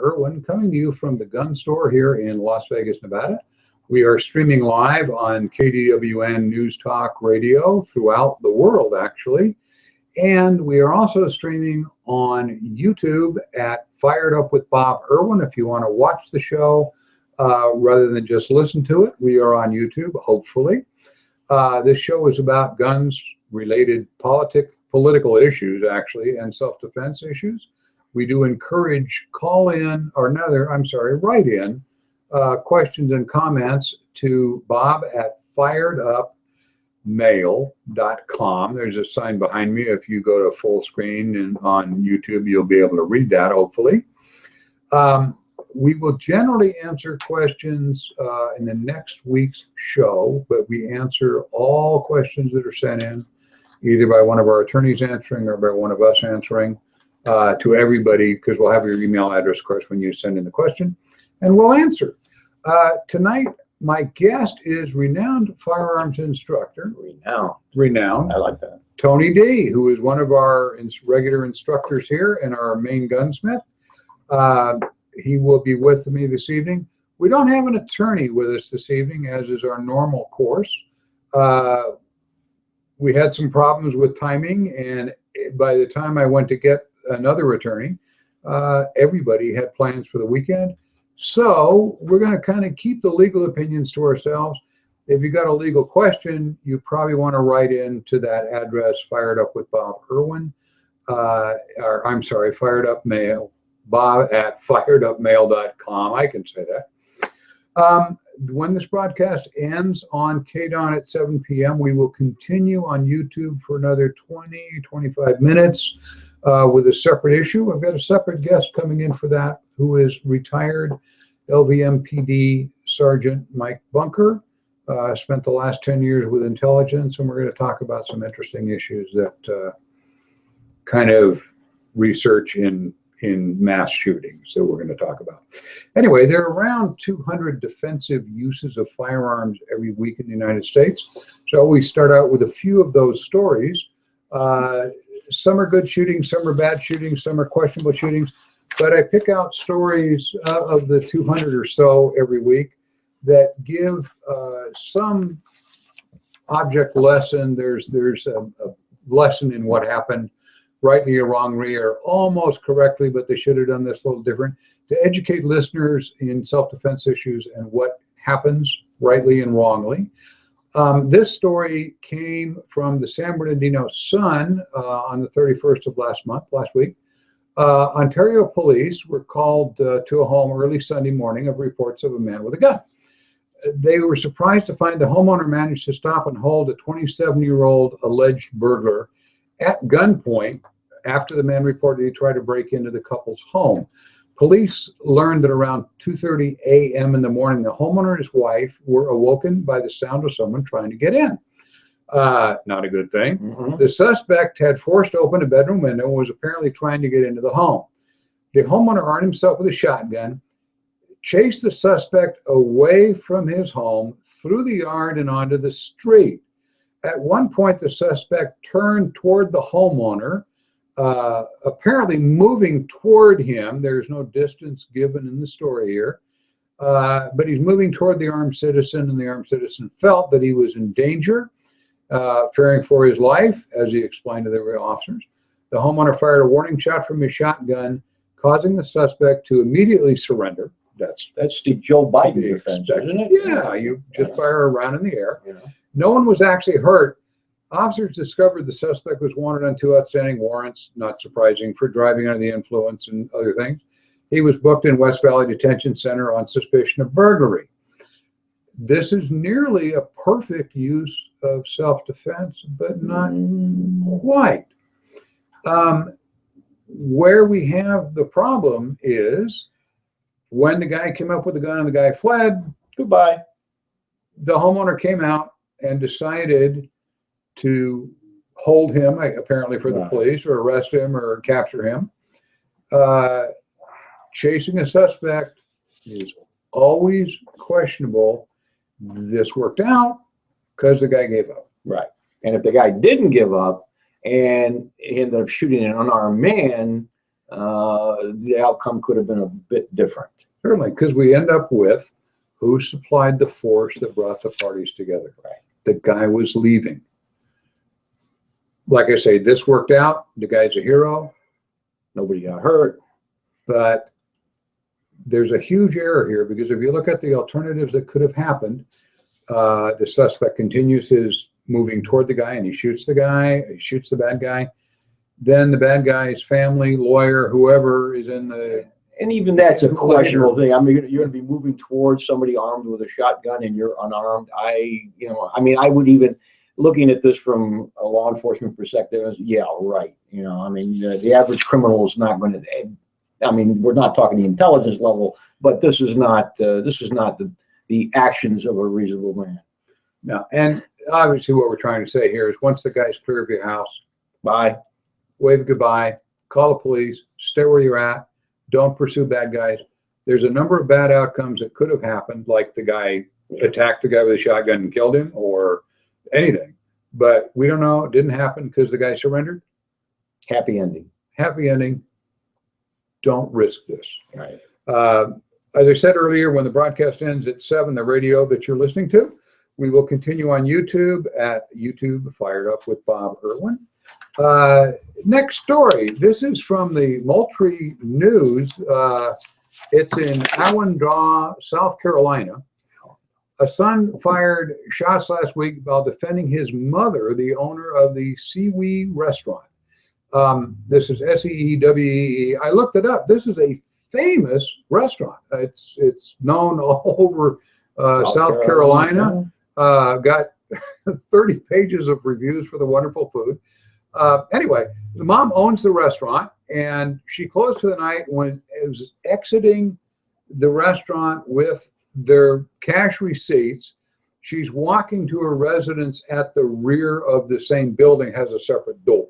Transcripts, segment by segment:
Irwin, coming to you from the gun store here in Las Vegas, Nevada. We are streaming live on KDWN News Talk Radio throughout the world, actually. And we are also streaming on YouTube at Fired Up with Bob Irwin. If you want to watch the show rather than just listen to it, we are on YouTube, hopefully. This show is about guns-related political issues, actually, and self-defense issues. We do encourage write in questions and comments to Bob at firedupmail.com. There's a sign behind me. If you go to full screen and on YouTube, you'll be able to read that, hopefully. We will generally answer questions in the next week's show, but we answer all questions that are sent in, either by one of our attorneys answering or by one of us answering to everybody, because we'll have your email address, of course, when you send in the question, and we'll answer. Tonight, my guest is renowned firearms instructor. Renowned. I like that. Tony D., who is one of our regular instructors here and our main gunsmith. He will be with me this evening. We don't have an attorney with us this evening, as is our normal course. We had some problems with timing, and by the time I went to get another attorney, everybody had plans for the weekend. So we're going to kind of keep the legal opinions to ourselves. If you got a legal question, you probably want to write in to that address, Fired Up with Bob Irwin, Fired Up Mail, Bob at firedupmail.com. I can say that. When this broadcast ends on KDON at 7 p.m., we will continue on YouTube for another 25 minutes with a separate issue. I've got a separate guest coming in for that, who is retired LVMPD Sergeant Mike Bunker. Spent the last 10 years with intelligence, and we're going to talk about some interesting issues that kind of research in mass shootings that we're going to talk about. Anyway, there are around 200 defensive uses of firearms every week in the United States. So we start out with a few of those stories. Some are good shootings, some are bad shootings, some are questionable shootings. But I pick out stories of the 200 or so every week that give some object lesson. There's a lesson in what happened, rightly or wrongly, or almost correctly, but they should have done this a little different, to educate listeners in self-defense issues and what happens rightly and wrongly. This story came from the San Bernardino Sun on the 31st of last week. Ontario police were called to a home early Sunday morning of reports of a man with a gun. They were surprised to find the homeowner managed to stop and hold a 27-year-old alleged burglar at gunpoint after the man reported he tried to break into the couple's home. Police learned that around 2:30 a.m. in the morning, the homeowner and his wife were awoken by the sound of someone trying to get in. Not a good thing. Mm-hmm. The suspect had forced open a bedroom window and was apparently trying to get into the home. The homeowner armed himself with a shotgun, chased the suspect away from his home, through the yard and onto the street. At one point, the suspect turned toward the homeowner, apparently moving toward him. There's no distance given in the story here, but he's moving toward the armed citizen, and the armed citizen felt that he was in danger, fearing for his life, as he explained to the officers. The homeowner fired a warning shot from his shotgun, causing the suspect to immediately surrender. That's the Joe Biden defense, isn't it? Yeah, you just fire a round in the air. Yeah. No one was actually hurt. Officers discovered the suspect was wanted on 2 outstanding warrants, not surprising, for driving under the influence and other things. He was booked in West Valley Detention Center on suspicion of burglary. This is nearly a perfect use of self-defense, but not quite. Where we have the problem is when the guy came up with the gun and the guy fled, goodbye. The homeowner came out and decided to hold him, apparently for the police, or arrest him or capture him. Chasing a suspect is always questionable. This worked out because the guy gave up. Right. And if the guy didn't give up and he ended up shooting an unarmed man, the outcome could have been a bit different. Certainly, because we end up with who supplied the force that brought the parties together. Right. The guy was leaving. Like I say, this worked out. The guy's a hero. Nobody got hurt. But there's a huge error here, because if you look at the alternatives that could have happened, the suspect continues his moving toward the guy, and he shoots the guy, he shoots the bad guy. Then the bad guy's family, lawyer, whoever is in the... And even that's a questionable thing. I mean, you're going to be moving towards somebody armed with a shotgun and you're unarmed. I would even, looking at this from a law enforcement perspective, yeah, right. I mean, the average criminal is not going to, I mean, we're not talking the intelligence level, but this is not the actions of a reasonable man. No, and obviously what we're trying to say here is once the guy's clear of your house, bye, wave goodbye, call the police, stay where you're at, don't pursue bad guys. There's a number of bad outcomes that could have happened, like the guy attacked the guy with a shotgun and killed him, or anything. But we don't know. It didn't happen because the guy surrendered. Happy ending. Happy ending. Don't risk this. Right. As I said earlier, when the broadcast ends at 7, the radio that you're listening to, we will continue on YouTube at YouTube Fired Up with Bob Irwin. Next story. This is from the Moultrie News. It's in Awandaw, South Carolina. A son fired shots last week while defending his mother, the owner of the Seawee restaurant. This is S-E-E-W-E-E. I looked it up. This is a famous restaurant. It's known all over South Carolina. Got 30 pages of reviews for the wonderful food. Anyway, the mom owns the restaurant, and she closed for the night. When it was exiting the restaurant with their cash receipts, she's walking to her residence at the rear of the same building, has a separate door.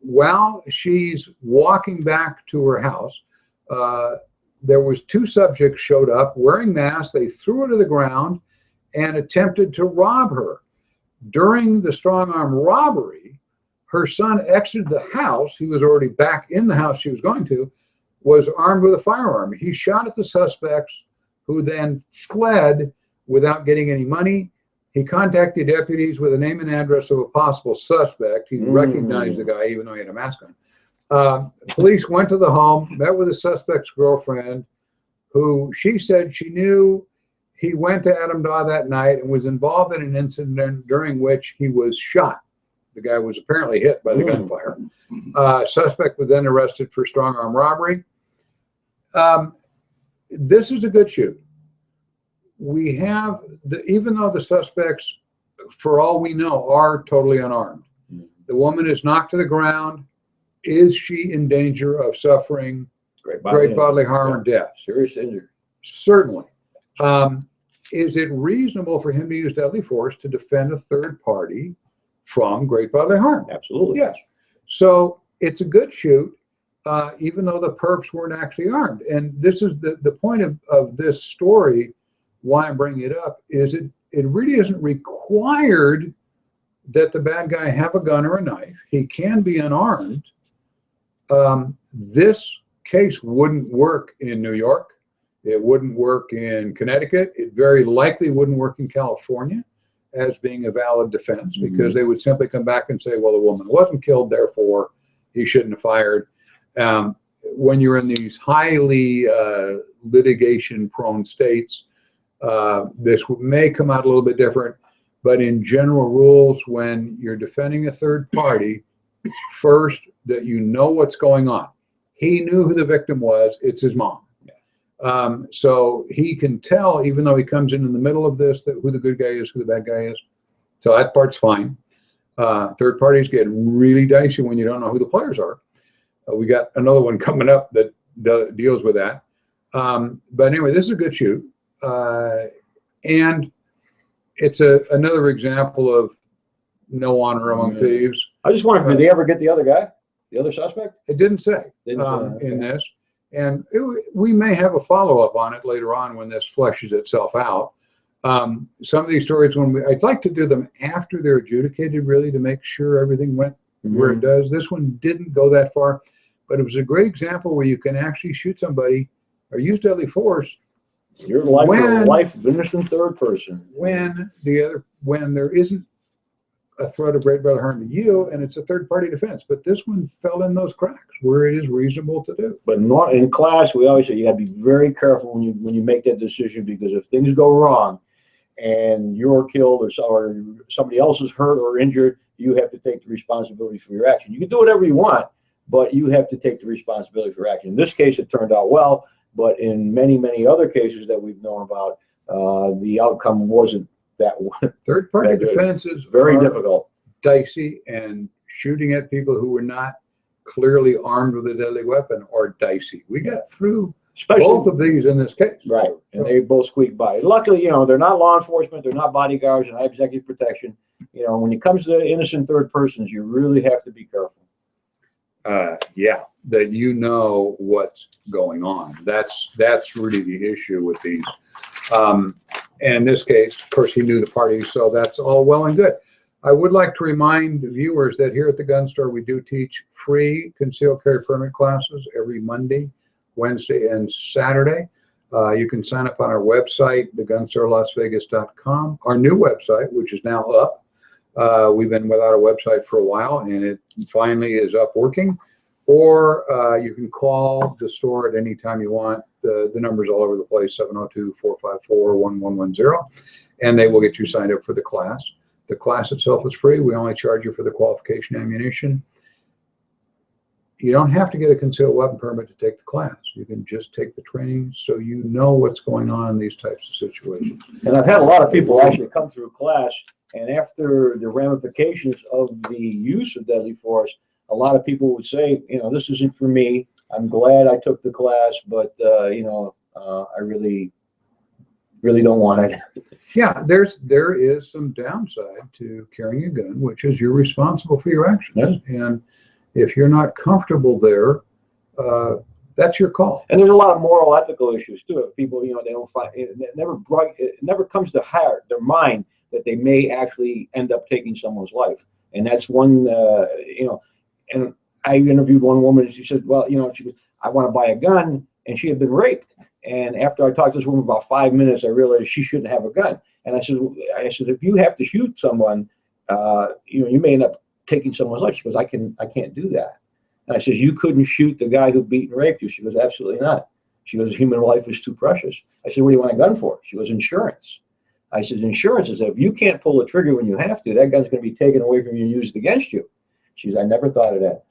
While she's walking back to her house, there was 2 subjects showed up wearing masks. They threw her to the ground and attempted to rob her. During the strong arm robbery, her son exited the house. He was already back in the house she was going to, was armed with a firearm. He shot at the suspects, who then fled without getting any money. He contacted deputies with the name and address of a possible suspect. He recognized the guy, even though he had a mask on. Police went to the home, met with the suspect's girlfriend, who she said she knew he went to Awandaw that night and was involved in an incident during which he was shot. The guy was apparently hit by the gunfire. Suspect was then arrested for strong arm robbery. This is a good shoot. We have, even though the suspects, for all we know, are totally unarmed. The woman is knocked to the ground. Is she in danger of suffering great bodily harm or death? Serious injury. Certainly. Is it reasonable for him to use deadly force to defend a third party from great bodily harm? Absolutely. Yes. So it's a good shoot, even though the perps weren't actually armed. And this is the point of this story, why I'm bringing it up, is it really isn't required that the bad guy have a gun or a knife. He can be unarmed. This case wouldn't work in New York. It wouldn't work in Connecticut. It very likely wouldn't work in California as being a valid defense, because they would simply come back and say, well, the woman wasn't killed, therefore he shouldn't have fired. When you're in these highly litigation-prone states, this may come out a little bit different, but in general rules, when you're defending a third party, first, that you know what's going on. He knew who the victim was. It's his mom. So he can tell, even though he comes in the middle of this, that who the good guy is, who the bad guy is. So that part's fine. Third parties get really dicey when you don't know who the players are. We got another one coming up that deals with that. But anyway, this is a good shoot. And it's another example of no honor among thieves. I just wonder, did they ever get the other guy, the other suspect? It didn't say in this. And we may have a follow-up on it later on when this fleshes itself out. Some of these stories, I'd like to do them after they're adjudicated, really, to make sure everything went where it does. This one didn't go that far. but it was a great example where you can actually shoot somebody or use deadly force. Your life or life of innocent third person. When there isn't a threat of great bodily harm to you, and it's a third-party defense. But this one fell in those cracks where it is reasonable to do. But not in class, we always say you got to be very careful when you make that decision, because if things go wrong and you're killed or somebody else is hurt or injured, you have to take the responsibility for your action. You can do whatever you want, but you have to take the responsibility for your action. In this case, it turned out well, but in many, many other cases that we've known about, the outcome wasn't that one. Third-party defense is very difficult, dicey, and shooting at people who were not clearly armed with a deadly weapon are dicey. We got through both of these in this case. Right, and they both squeaked by. Luckily, they're not law enforcement, they're not bodyguards, they're not executive protection. When it comes to innocent third persons, you really have to be careful. Yeah, that what's going on. That's really the issue with these. And in this case, of course, he knew the parties, so that's all well and good. I would like to remind the viewers that here at the Gun Store, we do teach free concealed carry permit classes every Monday, Wednesday, and Saturday. You can sign up on our website, thegunstorelasvegas.com, our new website, which is now up. We've been without a website for a while, and it finally is up working. Or you can call the store at any time you want. The number's all over the place, 702-454-1110, and they will get you signed up for the class. The class itself is free. We only charge you for the qualification ammunition. You don't have to get a concealed weapon permit to take the class. You can just take the training so you know what's going on in these types of situations. And I've had a lot of people actually come through class, and after the ramifications of the use of deadly force, a lot of people would say, this isn't for me. I'm glad I took the class, but I really don't want it. Yeah, there is some downside to carrying a gun, which is you're responsible for your actions. Yes. And if you're not comfortable there, that's your call. And there's a lot of moral, ethical issues too. If people, they don't find it never comes to their mind that they may actually end up taking someone's life. And that's one, and I interviewed one woman, and she said, well, she goes, I want to buy a gun, and she had been raped. And after I talked to this woman about 5 minutes, I realized she shouldn't have a gun. And I said, if you have to shoot someone, you may end up taking someone's life. She goes, I can't do that. And I said, you couldn't shoot the guy who beat and raped you. She goes, absolutely not. She goes, human life is too precious. I said, what do you want a gun for? She goes, insurance. I said, insurance is that if you can't pull the trigger when you have to, that gun's going to be taken away from you and used against you. She said, I never thought of that.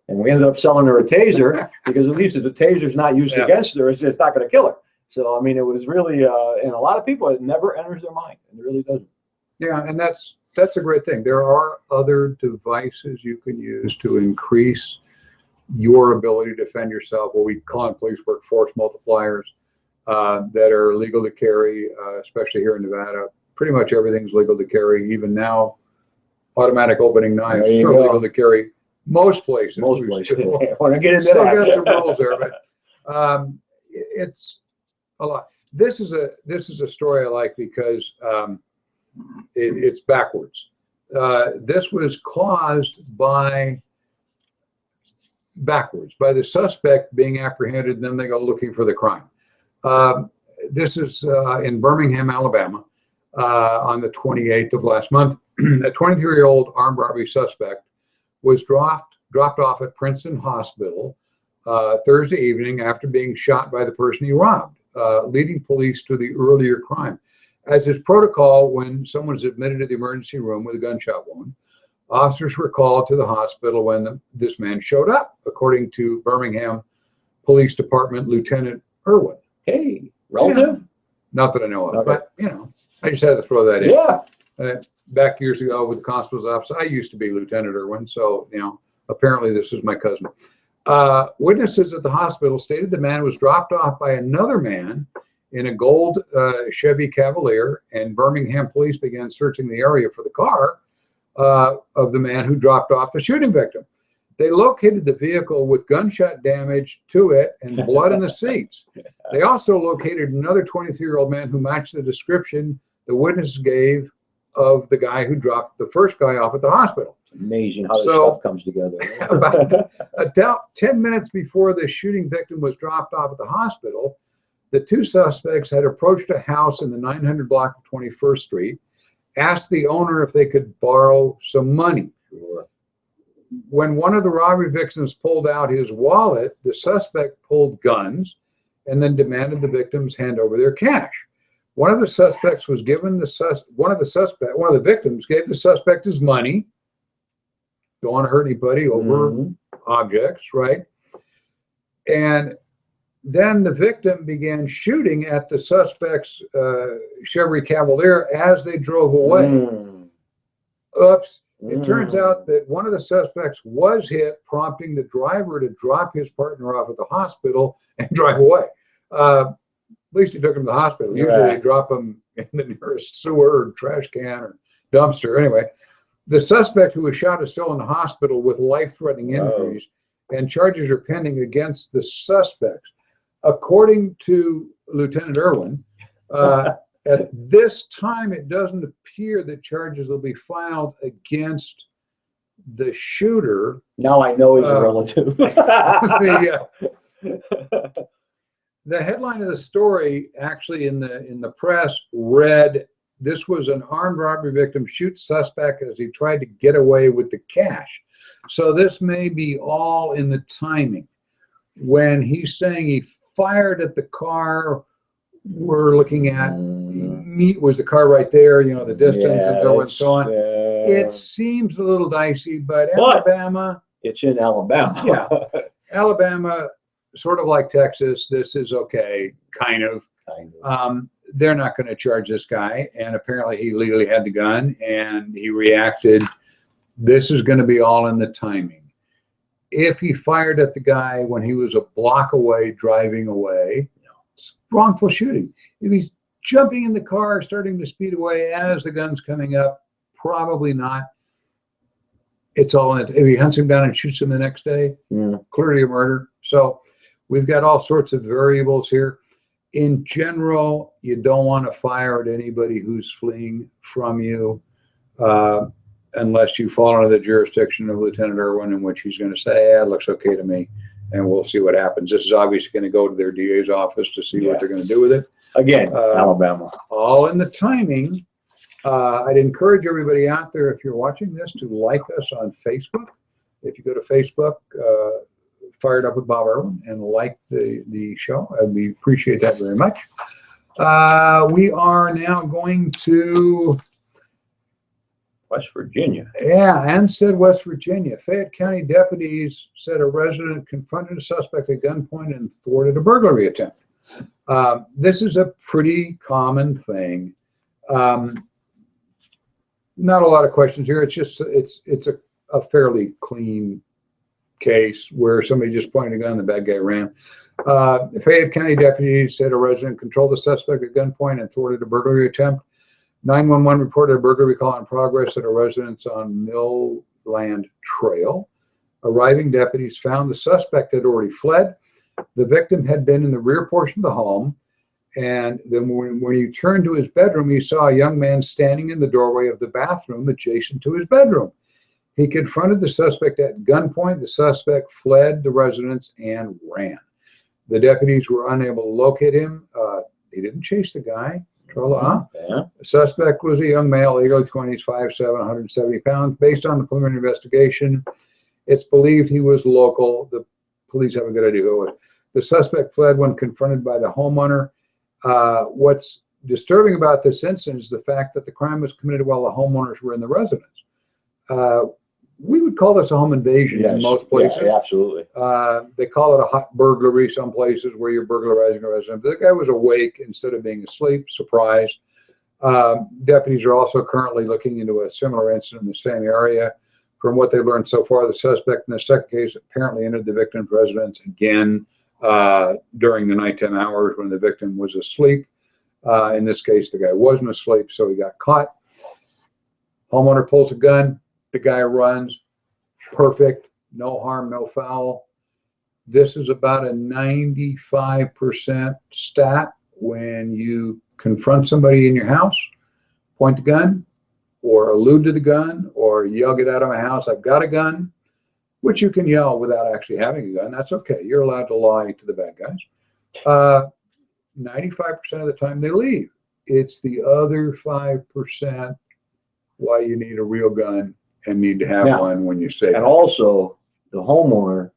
And we ended up selling her a taser because at least if the taser's not used against her, it's not going to kill her. So, I mean, it was really, and a lot of people, it never enters their mind. It really doesn't. Yeah, and that's a great thing. There are other devices you can use to increase your ability to defend yourself, what we call in police work force multipliers, that are legal to carry, especially here in Nevada. Pretty much everything's legal to carry. Even now, automatic opening knives are legal to carry. Most places. Most places. Want to get into still that? got some rules there, but it's a lot. This is a story I like because it's backwards. This was caused by the suspect being apprehended, and then they go looking for the crime. This is in Birmingham, Alabama, on the 28th of last month. A 23-year-old armed robbery suspect was dropped off at Princeton Hospital Thursday evening after being shot by the person he robbed, leading police to the earlier crime. As is protocol, when someone is admitted to the emergency room with a gunshot wound, officers were called to the hospital when this man showed up, according to Birmingham Police Department Lieutenant Irwin. Hey, relative? Yeah. Not that I know of, okay. But, I just had to throw that in. Yeah. Back years ago with the constable's office, I used to be Lieutenant Irwin, so, apparently this is my cousin. Witnesses at the hospital stated the man was dropped off by another man in a gold Chevy Cavalier, and Birmingham police began searching the area for the car of the man who dropped off the shooting victim. They located the vehicle with gunshot damage to it and blood in the seats. They also located another 23-year-old man who matched the description the witness gave of the guy who dropped the first guy off at the hospital. Amazing how this So- stuff comes together. About 10 minutes before the shooting victim was dropped off at the hospital, the two suspects had approached a house in the 900 block of 21st Street, asked the owner if they could borrow some money. Sure. When one of the robbery victims pulled out his wallet, the suspect pulled guns and then demanded the victims hand over their cash. One of the victims gave the suspect his money. Don't want to hurt anybody over objects, right? And then the victim began shooting at the suspect's Chevy Cavalier as they drove away. Oops. It turns out that one of the suspects was hit, prompting the driver to drop his partner off at the hospital and drive away. At least he took him to the hospital. Usually they drop him in the nearest sewer or trash can or dumpster. Anyway, the suspect who was shot is still in the hospital with life-threatening injuries, and charges are pending against the suspects. According to Lieutenant Irwin, at this time, it doesn't appear that charges will be filed against the shooter. Now I know he's a relative. The headline of the story, actually in the press, read, "This was an armed robbery victim shoots suspect as he tried to get away with the cash." So this may be all in the timing. When he's saying he fired at the car, we're looking at was the car right there, the distance and so on. It seems a little dicey, but Alabama. It's in Alabama. Yeah. Alabama, sort of like Texas, this is okay, kind of. They're not going to charge this guy. And apparently he legally had the gun and he reacted. This is going to be all in the timing. If he fired at the guy when he was a block away, driving away, it's wrongful shooting. If he's jumping in the car, starting to speed away as the gun's coming up, probably not. It's all in it. If he hunts him down and shoots him the next day, clearly a murder. So we've got all sorts of variables here. In general, you don't want to fire at anybody who's fleeing from you unless you fall under the jurisdiction of Lieutenant Irwin, in which he's going to say, it looks okay to me, and we'll see what happens. This is obviously going to go to their DA's office to see what they're going to do with it. Again, Alabama. All in the timing. I'd encourage everybody out there, if you're watching this, to like us on Facebook. If you go to Facebook, Fired Up with Bob Irwin, and like the show, we appreciate that very much. We are now going to West Virginia. Yeah, Ansted, West Virginia. Fayette County deputies said a resident confronted a suspect at gunpoint and thwarted a burglary attempt. This is a pretty common thing. Not a lot of questions here. It's just it's a fairly clean case where somebody just pointed a gun and the bad guy ran. Fayette County deputies said a resident controlled the suspect at gunpoint and thwarted a burglary attempt. 911 reported a burglary call in progress at a residence on Millland Trail. Arriving deputies found the suspect had already fled. The victim had been in the rear portion of the home, and then when he turned to his bedroom, he saw a young man standing in the doorway of the bathroom adjacent to his bedroom. He confronted the suspect at gunpoint. The suspect fled the residence and ran. The deputies were unable to locate him. They didn't chase the guy. The suspect was a young male, early 20s, 5'7", 170 pounds. Based on the preliminary investigation, it's believed he was local. The police have a good idea who it was. The suspect fled when confronted by the homeowner. What's disturbing about this incident is the fact that the crime was committed while the homeowners were in the residence. We would call this a home invasion in most places. Yeah, absolutely. They call it a hot burglary some places where you're burglarizing a resident. But the guy was awake instead of being asleep. Surprise. Deputies are also currently looking into a similar incident in the same area. From what they've learned so far, the suspect in the second case apparently entered the victim's residence again during the nighttime hours when the victim was asleep. In this case, the guy wasn't asleep, so he got caught. Homeowner pulls a gun. The guy runs. Perfect. No harm, no foul. This is about a 95% stat when you confront somebody in your house, point the gun, or allude to the gun or yell, "Get out of my house, I've got a gun," which you can yell without actually having a gun. That's okay. You're allowed to lie to the bad guys. 95% of the time they leave. It's the other 5% why you need a real gun and need to have one when you say. And also, the homeowner,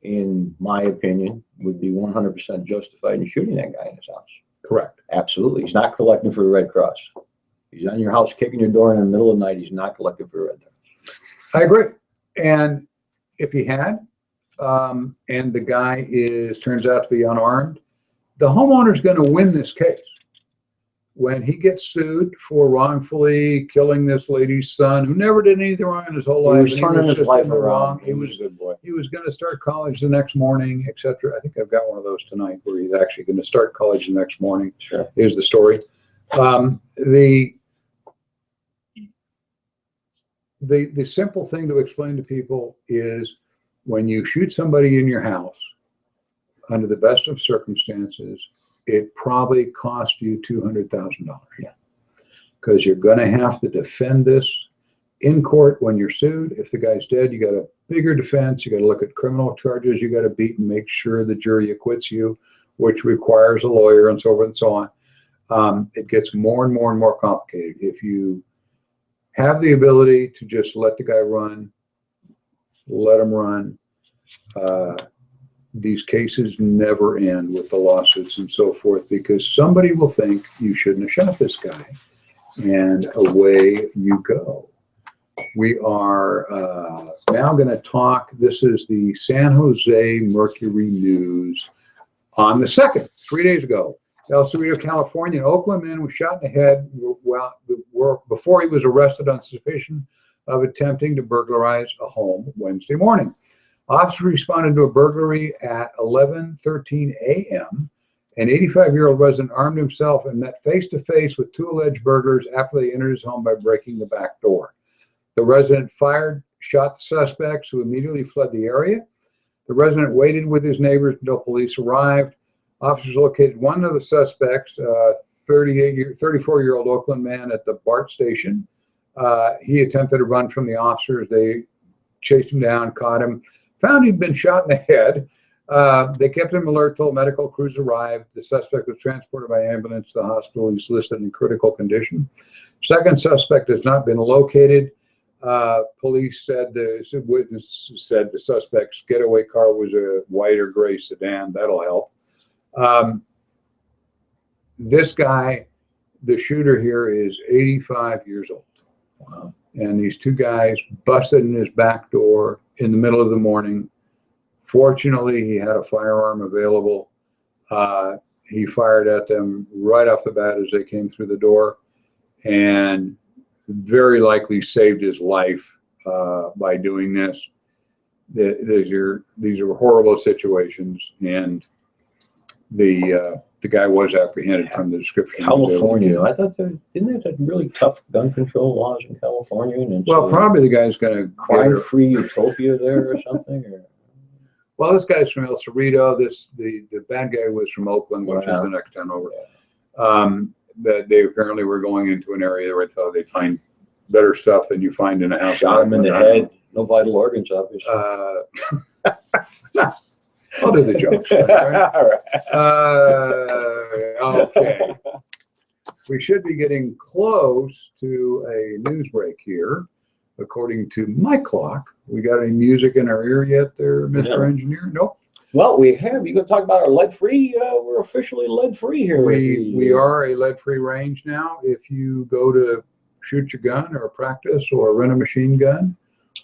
in my opinion, would be 100% justified in shooting that guy in his house. Correct. Absolutely. He's not collecting for the Red Cross. He's on your house kicking your door in the middle of the night. He's not collecting for the Red Cross. I agree. And if he had, and the guy turns out to be unarmed, the homeowner's going to win this case. When he gets sued for wrongfully killing this lady's son, who never did anything wrong in his whole life, he was turning his life around. He was a good boy. He was going to start college the next morning, etc. I think I've got one of those tonight where he's actually going to start college the next morning. Sure. Here's the story. The simple thing to explain to people is when you shoot somebody in your house, under the best of circumstances, it probably cost you $200,000. Yeah. Because you're going to have to defend this in court when you're sued. If the guy's dead, you got a bigger defense. You got to look at criminal charges. You got to beat and make sure the jury acquits you, which requires a lawyer and so forth and so on. It gets more and more and more complicated. If you have the ability to just let the guy run, let him run. These cases never end with the lawsuits and so forth because somebody will think you shouldn't have shot this guy, and away you go. We are now going to talk. This is the San Jose Mercury News on the 2nd, 3 days ago. El Cerrito, California, an Oakland man was shot in the head before he was arrested on suspicion of attempting to burglarize a home Wednesday morning. Officers responded to a burglary at 11:13 a.m. An 85-year-old resident armed himself and met face-to-face with two alleged burglars after they entered his home by breaking the back door. The resident shot the suspects, who immediately fled the area. The resident waited with his neighbors until police arrived. Officers located one of the suspects, 34-year-old Oakland man, at the BART station. He attempted to run from the officers. They chased him down, caught him, found he'd been shot in the head. They kept him alert till medical crews arrived. The suspect was transported by ambulance to the hospital. He's listed in critical condition. Second suspect has not been located. Police said, the witness said the suspect's getaway car was a white or gray sedan. That'll help. This guy, the shooter here, is 85 years old. Wow. And these two guys busted in his back door in the middle of the morning. Fortunately, he had a firearm available. He fired at them right off the bat as they came through the door, and very likely saved his life by doing this. These are horrible situations, and the guy was apprehended from the description. California, I thought didn't they have really tough gun control laws in California? And well, probably the guy's going to crime-free utopia there or something. Or? Well, this guy's from El Cerrito. The bad guy was from Oakland, which is the next town over. That they apparently were going into an area where they thought they'd find better stuff than you find in a house. Shot him in the head. No vital organs, obviously. I'll do the jokes. Right? Okay. We should be getting close to a news break here. According to my clock, we got any music in our ear yet there, Mr. Engineer? Nope. Well, we have. You going to talk about our lead-free? We're officially lead-free here. We are a lead-free range now. If you go to shoot your gun or practice or rent a machine gun,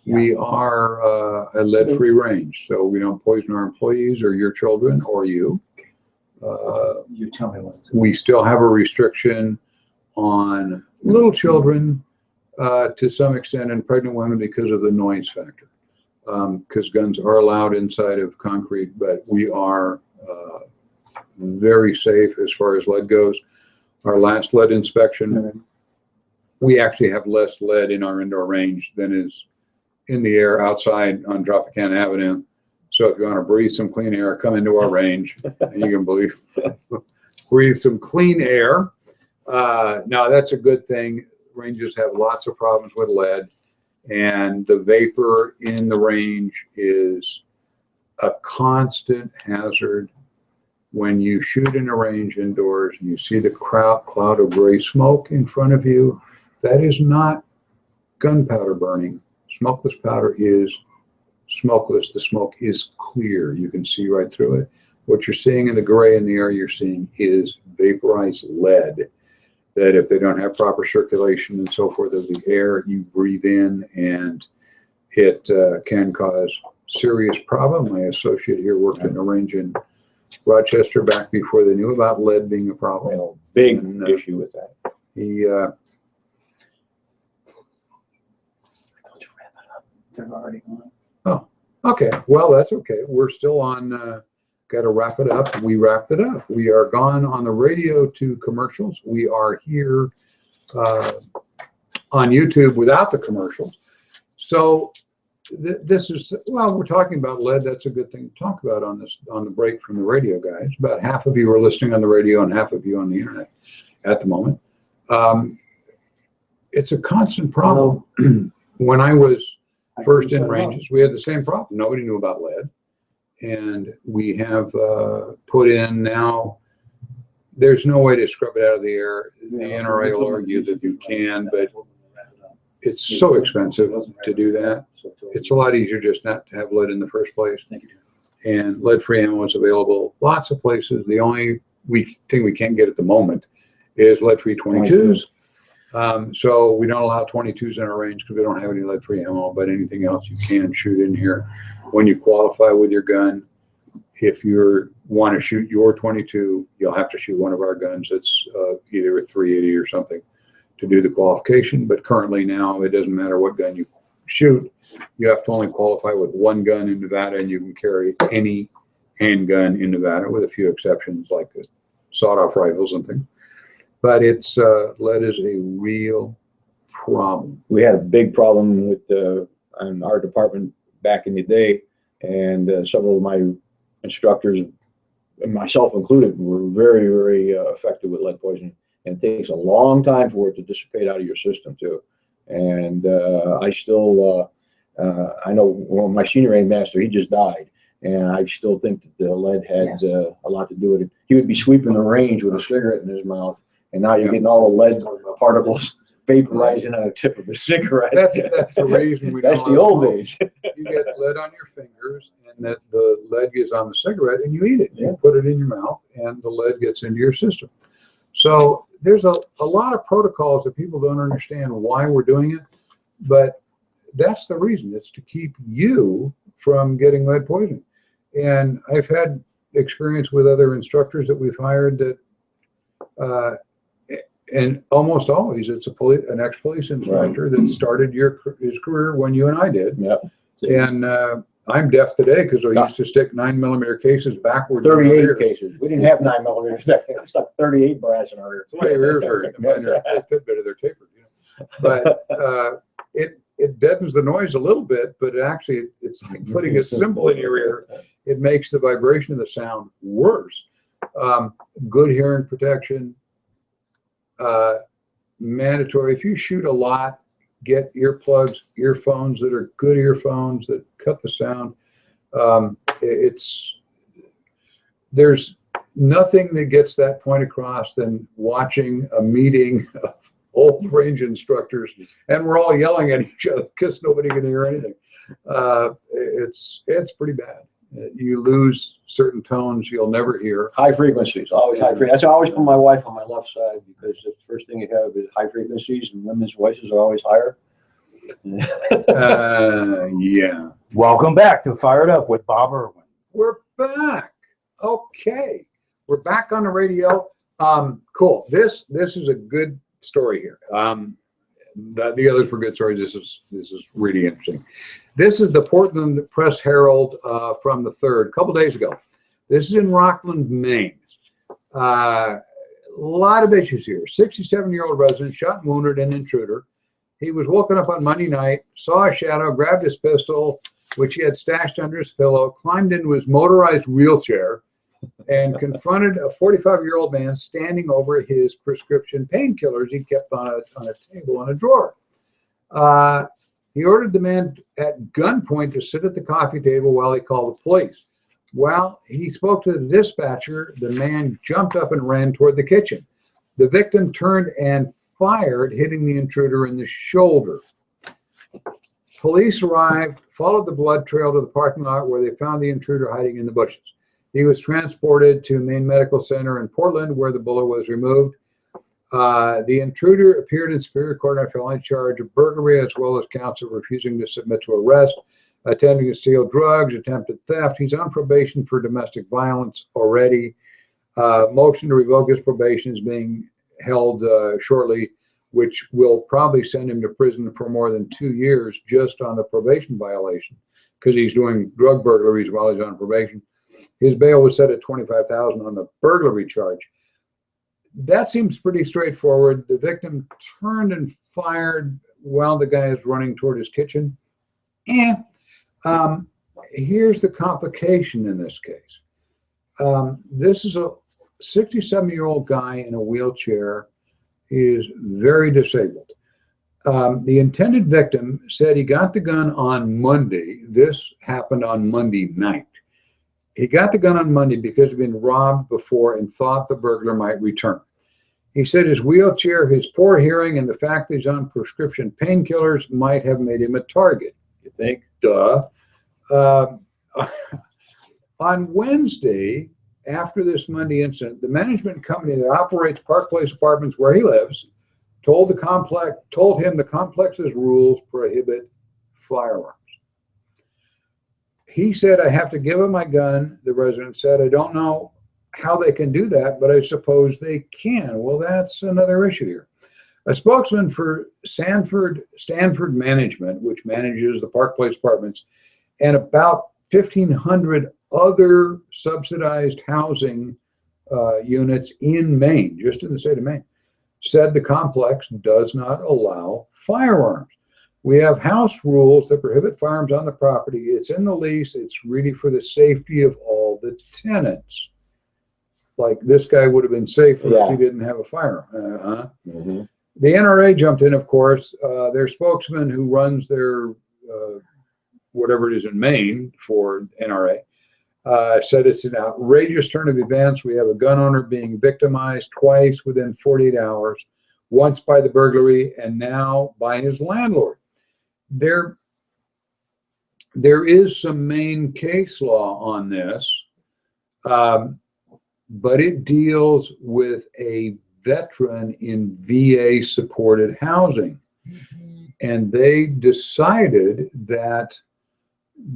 we are a lead-free range. So we don't poison our employees or your children or you. You tell me what. We still have a restriction on little children to some extent, and pregnant women because of the noise factor. Because guns are allowed inside of concrete, but we are very safe as far as lead goes. Our last lead inspection, we actually have less lead in our indoor range than is in the air outside on Tropicana Avenue. So if you want to breathe some clean air, come into our range, and you can breathe some clean air. Now that's a good thing. ranges have lots of problems with lead, and the vapor in the range is a constant hazard. When you shoot in a range indoors and you see the cloud of gray smoke in front of you, that is not gunpowder burning. Smokeless powder is smokeless. The smoke is clear. You can see right through it. What you're seeing in the gray in the air you're seeing is vaporized lead, that if they don't have proper circulation and so forth of the air you breathe in, and it can cause serious problem. My associate here worked in a range in Rochester back before they knew about lead being a problem. Well, big issue with that. He I told you wrap it up. They're already on. okay, well, that's okay. We're still on, got to wrap it up. We wrapped it up. We are gone on the radio to commercials. We are here on YouTube without the commercials. So this is, well, we're talking about lead. That's a good thing to talk about on the break from the radio, guys. About half of you are listening on the radio and half of you on the internet at the moment. It's a constant problem. When I was first in ranges, we had the same problem. Nobody knew about lead. And we have put in now, there's no way to scrub it out of the air. The NRA will argue that you can, but it's so expensive to do that. It's a lot easier just not to have lead in the first place. And lead-free ammo is available lots of places. The only thing we can't get at the moment is lead-free 22s. So we don't allow 22s in our range because we don't have any lead-free ammo, but anything else you can shoot in here. When you qualify with your gun, if you want to shoot your 22, you'll have to shoot one of our guns. It's either a 380 or something to do the qualification. But currently now, it doesn't matter what gun you shoot. You have to only qualify with one gun in Nevada, and you can carry any handgun in Nevada with a few exceptions like the sawed-off rifles and things. But it's lead is a real problem. We had a big problem with in our department back in the day, and several of my instructors, and myself included, were very, very affected with lead poisoning. And it takes a long time for it to dissipate out of your system too. And I still, I know, well, my senior range master, he just died, and I still think that the lead had a lot to do with it. He would be sweeping the range with a cigarette in his mouth, and now you're getting all the lead particles vaporizing on the tip of a cigarette. That's the reason we don't. That's the old days. You get lead on your fingers, and that the lead gets on the cigarette, and you eat it. You put it in your mouth, and the lead gets into your system. So there's a lot of protocols that people don't understand why we're doing it, but that's the reason. It's to keep you from getting lead poisoning. And I've had experience with other instructors that we've hired that, and almost always it's an ex-police instructor that started his career when you and I did. Yep. And I'm deaf today because we used to stick 9mm cases backwards. 38 cases. We didn't have 9mm back then. We stuck 38 brass in our ears. My ears hurt. They fit better. They're tapered. You know? But it deadens the noise a little bit, but actually it's like putting a cymbal in your ear. It makes the vibration of the sound worse. Good hearing protection. Mandatory. If you shoot a lot, get earplugs, earphones that are good earphones that cut the sound. There's nothing that gets that point across than watching a meeting of old range instructors, and we're all yelling at each other because nobody can hear anything. It's pretty bad. You lose certain tones you'll never hear. High frequencies, always high frequencies. That's why I always put my wife on my left side, because the first thing you have is high frequencies, and women's voices are always higher. Yeah. Welcome back to Fired Up with Bob Irwin. We're back. Okay. We're back on the radio. Cool. This is a good story here. The others were good stories. This is really interesting. This is the Portland Press Herald from the 3rd, a couple days ago. This is in Rockland, Maine. A lot of issues here. 67-year-old resident shot and wounded an intruder. He was woken up on Monday night, saw a shadow, grabbed his pistol, which he had stashed under his pillow, climbed into his motorized wheelchair, and confronted a 45-year-old man standing over his prescription painkillers he kept on a table in a drawer. He ordered the man at gunpoint to sit at the coffee table while he called the police. While he spoke to the dispatcher, the man jumped up and ran toward the kitchen. The victim turned and fired, hitting the intruder in the shoulder. Police arrived, followed the blood trail to the parking lot where they found the intruder hiding in the bushes. He was transported to Maine Medical Center in Portland, where the bullet was removed. The intruder appeared in Superior Court on a felony charge of burglary, as well as counts of refusing to submit to arrest, attempting to steal drugs, attempted theft. He's on probation for domestic violence already. Motion to revoke his probation is being held shortly, which will probably send him to prison for more than 2 years just on the probation violation, because he's doing drug burglaries while he's on probation. His bail was set at $25,000 on the burglary charge. That seems pretty straightforward. The victim turned and fired while the guy is running toward his kitchen. Here's the complication in this case. This is a 67-year-old guy in a wheelchair. He is very disabled. The intended victim said he got the gun on Monday. This happened on Monday night. He got the gun on Monday because he'd been robbed before and thought the burglar might return. He said his wheelchair, his poor hearing, and the fact that he's on prescription painkillers might have made him a target. You think? Duh. On Wednesday, after this Monday incident, the management company that operates Park Place Apartments, where he lives, told him the complex's rules prohibit firearms. He said, I have to give him my gun. The resident said, I don't know how they can do that, but I suppose they can. Well, that's another issue here. A spokesman for Stanford Management, which manages the Park Place Apartments, and about 1,500 other subsidized housing units in Maine, just in the state of Maine, said the complex does not allow firearms. We have house rules that prohibit firearms on the property. It's in the lease. It's really for the safety of all the tenants. Like this guy would have been safer if he didn't have a firearm. The NRA jumped in, of course. Their spokesman who runs their whatever it is in Maine for NRA said it's an outrageous turn of events. We have a gun owner being victimized twice within 48 hours, once by the burglary and now by his landlord. There is some Maine case law on this, but it deals with a veteran in VA-supported housing. And they decided that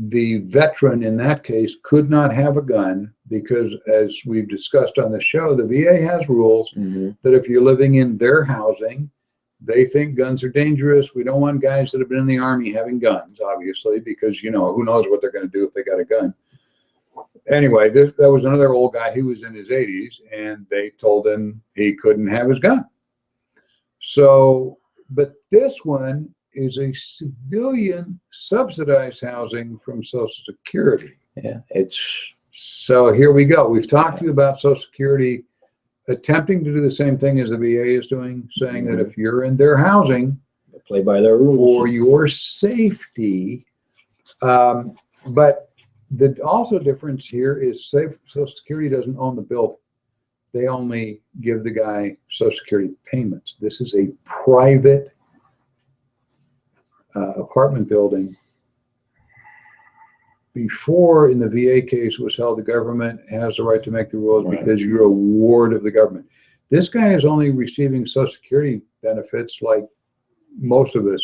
the veteran in that case could not have a gun because, as we've discussed on the show, the VA has rules that if you're living in their housing, they think guns are dangerous. We don't want guys that have been in the Army having guns, obviously, because, you know, who knows what they're going to do if they got a gun. Anyway, that was another old guy. He was in his 80s, and they told him he couldn't have his gun. So, but this one is a civilian subsidized housing from Social Security. Yeah, so here we go. We've talked to you about Social Security attempting to do the same thing as the VA is doing, saying that if you're in their housing, they play by their rules for your safety. But the also difference here is Social Security doesn't own the building. They only give the guy Social Security payments. This is a private apartment building. Before, in the VA case was held, the government has the right to make the rules because you're a ward of the government. This guy is only receiving Social Security benefits like most of us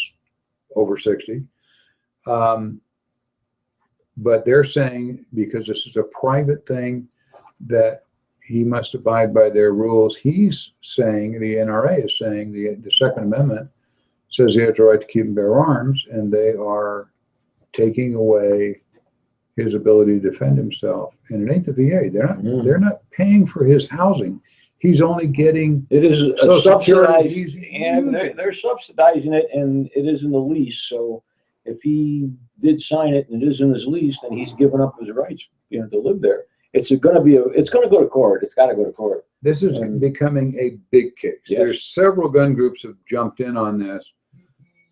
over 60. But they're saying, because this is a private thing, that he must abide by their rules. He's saying, the NRA is saying, the Second Amendment says he has the right to keep and bear arms, and they are taking away his ability to defend himself. And it ain't the VA. They're not paying for his housing. He's only getting it is Social subsidized, Security. and they're subsidizing it, and it is in the lease. So if he did sign it and it is in his lease, then he's given up his rights, you know, to live there. it's going to go to court. It's got to go to court. This is becoming a big case. Yes. There's several gun groups have jumped in on this,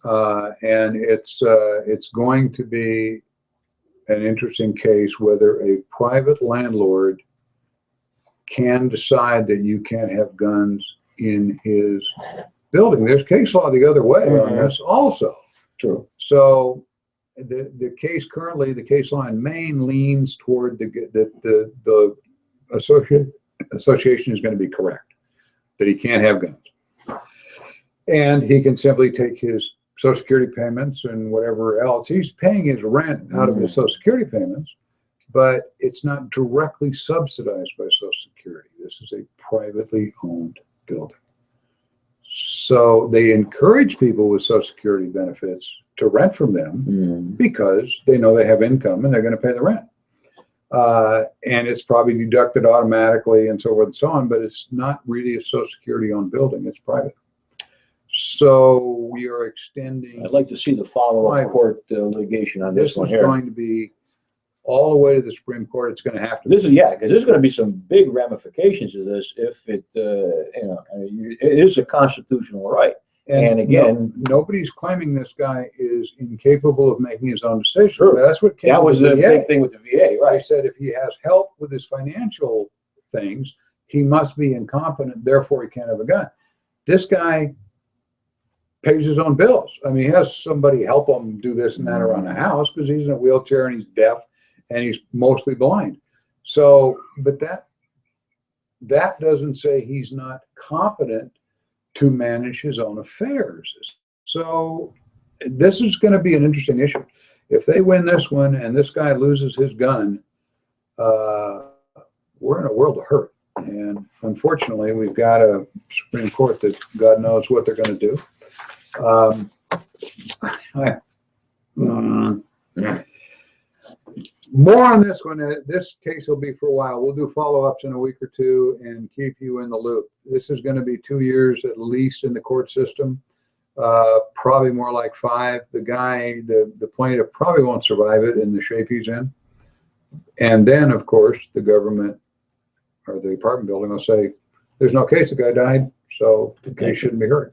and it's going to be an interesting case whether a private landlord can decide that you can't have guns in his building. There's case law the other way on this also. True. So the case currently, the case law in Maine leans toward the association is going to be correct, that he can't have guns. And he can simply take his Social Security payments and whatever else. He's paying his rent out of his Social Security payments, but it's not directly subsidized by Social Security. This is a privately owned building. So they encourage people with Social Security benefits to rent from them because they know they have income and they're going to pay the rent. And it's probably deducted automatically and so forth and so on, but it's not really a Social Security owned building. It's private. So we are extending. I'd like to see the follow-up court litigation on this one here. This is going to be all the way to the Supreme Court. It's going to have to. Because there's going to be some big ramifications of this if it, it is a constitutional right. And again, nobody's claiming this guy is incapable of making his own decision. Sure. That's what came. That was the big thing with the VA, right? They said if he has help with his financial things, he must be incompetent. Therefore, he can't have a gun. This guy pays his own bills. I mean, he has somebody help him do this and that around the house because he's in a wheelchair and he's deaf and he's mostly blind. So, but that doesn't say he's not competent to manage his own affairs. So this is going to be an interesting issue. If they win this one and this guy loses his gun, we're in a world of hurt. And unfortunately, we've got a Supreme Court that God knows what they're going to do. More on this one. This case will be for a while. We'll do follow-ups in a week or two and keep you in the loop. This is going to be 2 years at least in the court system, probably more like 5. The guy, the plaintiff probably won't survive it in the shape he's in. And then, of course, the government or the apartment building will say, there's no case, the guy died, so the case shouldn't be heard.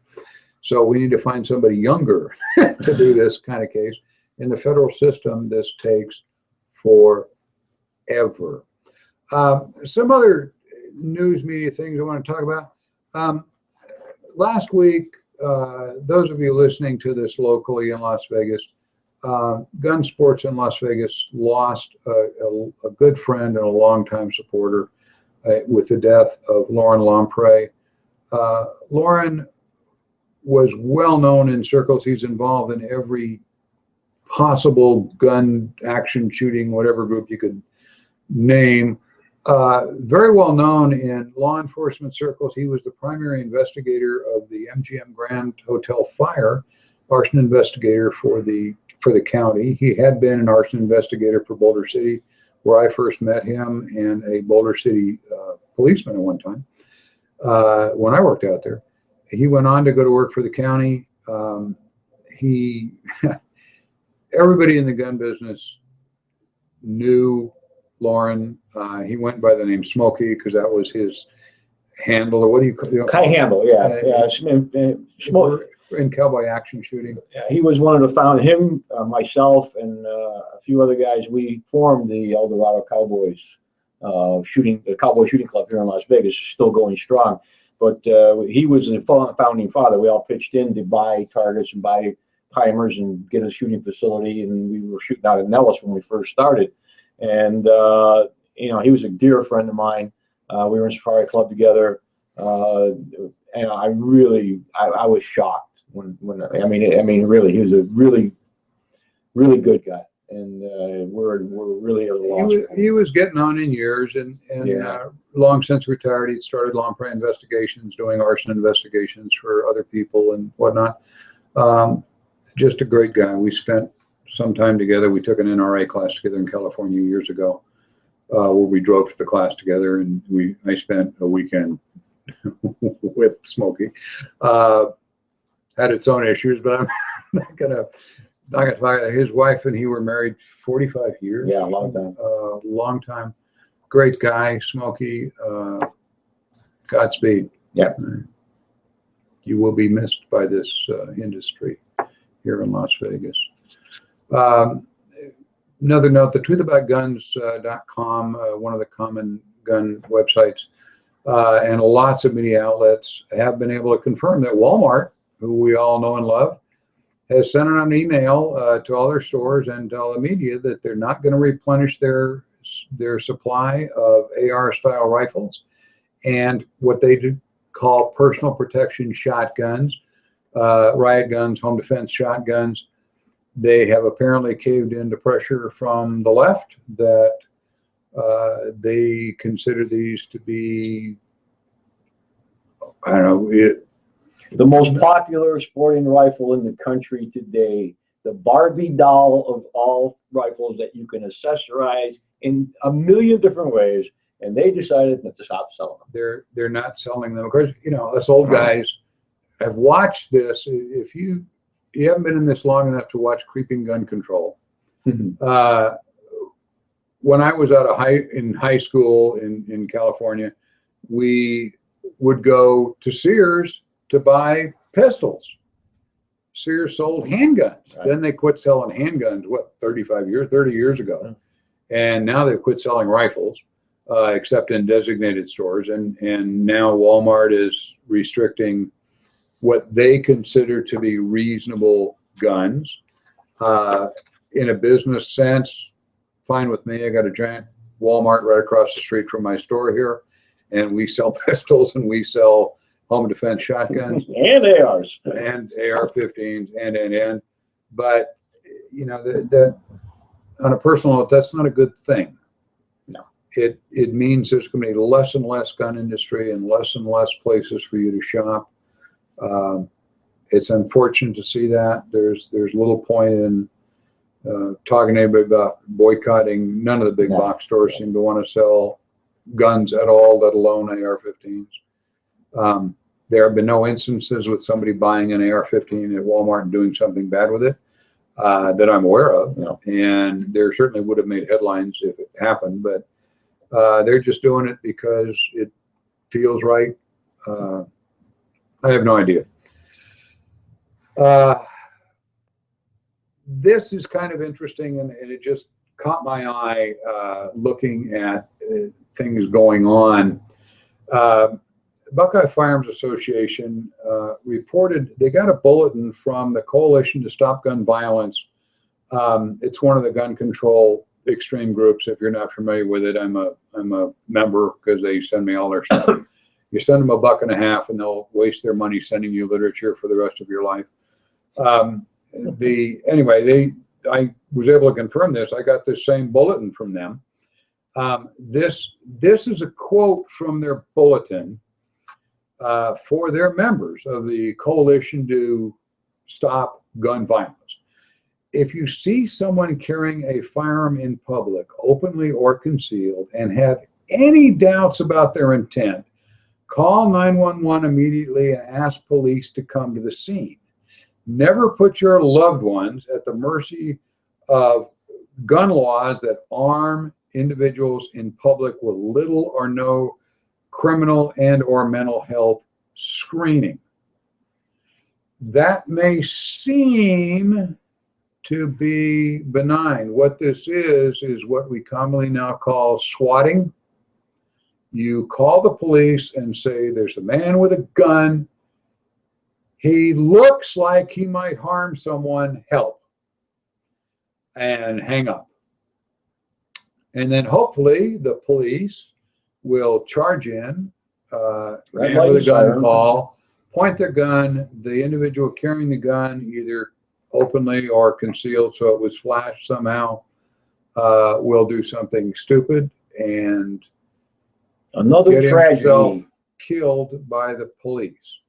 So we need to find somebody younger to do this kind of case. In the federal system, this takes forever. Some other news media things I want to talk about. Last week, those of you listening to this locally in Las Vegas, Gun Sports in Las Vegas lost a good friend and a longtime supporter with the death of Lauren Lamprey. Lauren was well known in circles. He's involved in every possible gun action shooting, whatever group you could name. Very well known in law enforcement circles. He was the primary investigator of the MGM Grand Hotel fire, arson investigator for the county. He had been an arson investigator for Boulder City, where I first met him, and a Boulder City policeman at one time when I worked out there. He went on to go to work for the county. Everybody in the gun business knew Lauren. He went by the name Smokey because that was his handle, or what do you call it? Handle, yeah. Smoke in cowboy action shooting. Yeah, he was one of the founders. Him, myself, and a few other guys. We formed the El Dorado Cowboys the Cowboy Shooting Club here in Las Vegas, still going strong. But he was the founding father. We all pitched in to buy targets and buy timers and get a shooting facility, and we were shooting out in Nellis when we first started. And he was a dear friend of mine. We were in Safari Club together, and I was shocked when really, he was a really, really good guy, and we're really at a loss. He was getting on in years, and long since retired. He'd started Lamprey Investigations, doing arson investigations for other people and whatnot. Just a great guy. We spent some time together. We took an NRA class together in California years ago, where we drove to the class together, and I spent a weekend with Smokey. Had its own issues, but I'm not gonna talk about it. His wife and he were married 45 years. Yeah, a long time. Long time. great guy, Smokey. Godspeed. Yeah. You will be missed by this industry here in Las Vegas. Another note, the truthaboutguns.com, one of the common gun websites, and lots of media outlets have been able to confirm that Walmart, who we all know and love, has sent out an email to all their stores and to all the media that they're not going to replenish their supply of AR-style rifles and what they call personal protection shotguns, riot guns, home defense shotguns. They have apparently caved into pressure from the left that they consider these to be, I don't know, the most popular sporting rifle in the country today, the Barbie doll of all rifles that you can accessorize in a million different ways, and they decided not to stop selling them. They're not selling them. Of course, you know, us old guys have watched this. If you haven't been in this long enough to watch Creeping Gun Control, when I was in high school in California, we would go to Sears to buy pistols. Sears sold handguns. Right. Then they quit selling handguns, 30 years ago. And now they've quit selling rifles, except in designated stores. And now Walmart is restricting what they consider to be reasonable guns. In a business sense, fine with me. I got a giant Walmart right across the street from my store here, and we sell pistols and we sell home defense shotguns and ARs and AR-15s and. But you know that on a personal note, that's not a good thing. No, it means there's going to be less and less gun industry and less places for you to shop. It's unfortunate to see that. There's little point in talking to anybody about boycotting. None of the big box stores seem to want to sell guns at all, let alone AR-15s. There have been no instances with somebody buying an AR-15 at Walmart and doing something bad with it that I'm aware of. No. And there certainly would have made headlines if it happened, but they're just doing it because it feels right. I have no idea. This is kind of interesting, and it just caught my eye looking at things going on. Buckeye Firearms Association reported they got a bulletin from the Coalition to Stop Gun Violence. It's one of the gun control extreme groups. If you're not familiar with it, I'm a member because they send me all their stuff. You send them $1.50 and they'll waste their money sending you literature for the rest of your life. Anyway, I was able to confirm this. I got this same bulletin from them. This is a quote from their bulletin for their members of the Coalition to Stop Gun Violence. If you see someone carrying a firearm in public, openly or concealed, and have any doubts about their intent, call 911 immediately and ask police to come to the scene. Never put your loved ones at the mercy of gun laws that arm individuals in public with little or no criminal and or mental health screening. That may seem to be benign. What this is what we commonly now call swatting. You call the police and say, there's a man with a gun. He looks like he might harm someone, help. And hang up. And then hopefully the police will charge in, man with a gun call, point their gun, the individual carrying the gun, either openly or concealed so it was flashed somehow, will do something stupid and another get tragedy himself killed by the police.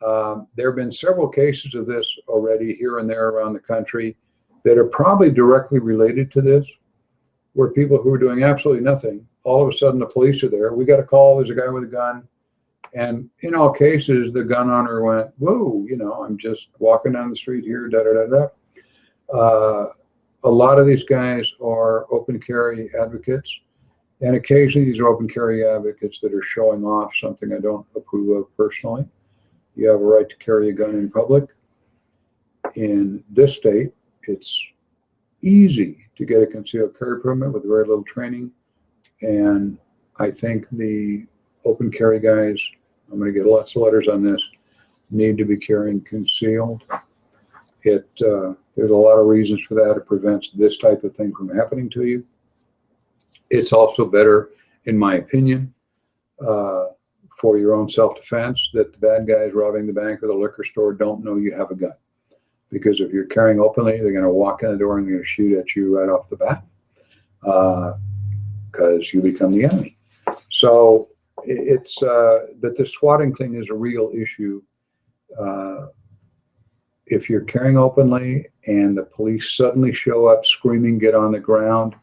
There have been several cases of this already here and there around the country that are probably directly related to this, where people who are doing absolutely nothing, all of a sudden the police are there. We got a call, there's a guy with a gun. And in all cases, the gun owner went, whoa, you know, I'm just walking down the street here, da, da, da, da. A lot of these guys are open carry advocates. And occasionally these are open carry advocates that are showing off something I don't approve of personally. You have a right to carry a gun in public. In this state, it's easy to get a concealed carry permit with very little training. And I think the open carry guys, I'm going to get lots of letters on this, need to be carrying concealed. There's a lot of reasons for that. It prevents this type of thing from happening to you. It's also better, in my opinion, for your own self-defense, that the bad guys robbing the bank or the liquor store don't know you have a gun. Because if you're carrying openly, they're going to walk in the door and they're going to shoot at you right off the bat, because you become the enemy. So but the swatting thing is a real issue. If you're carrying openly and the police suddenly show up screaming, get on the ground,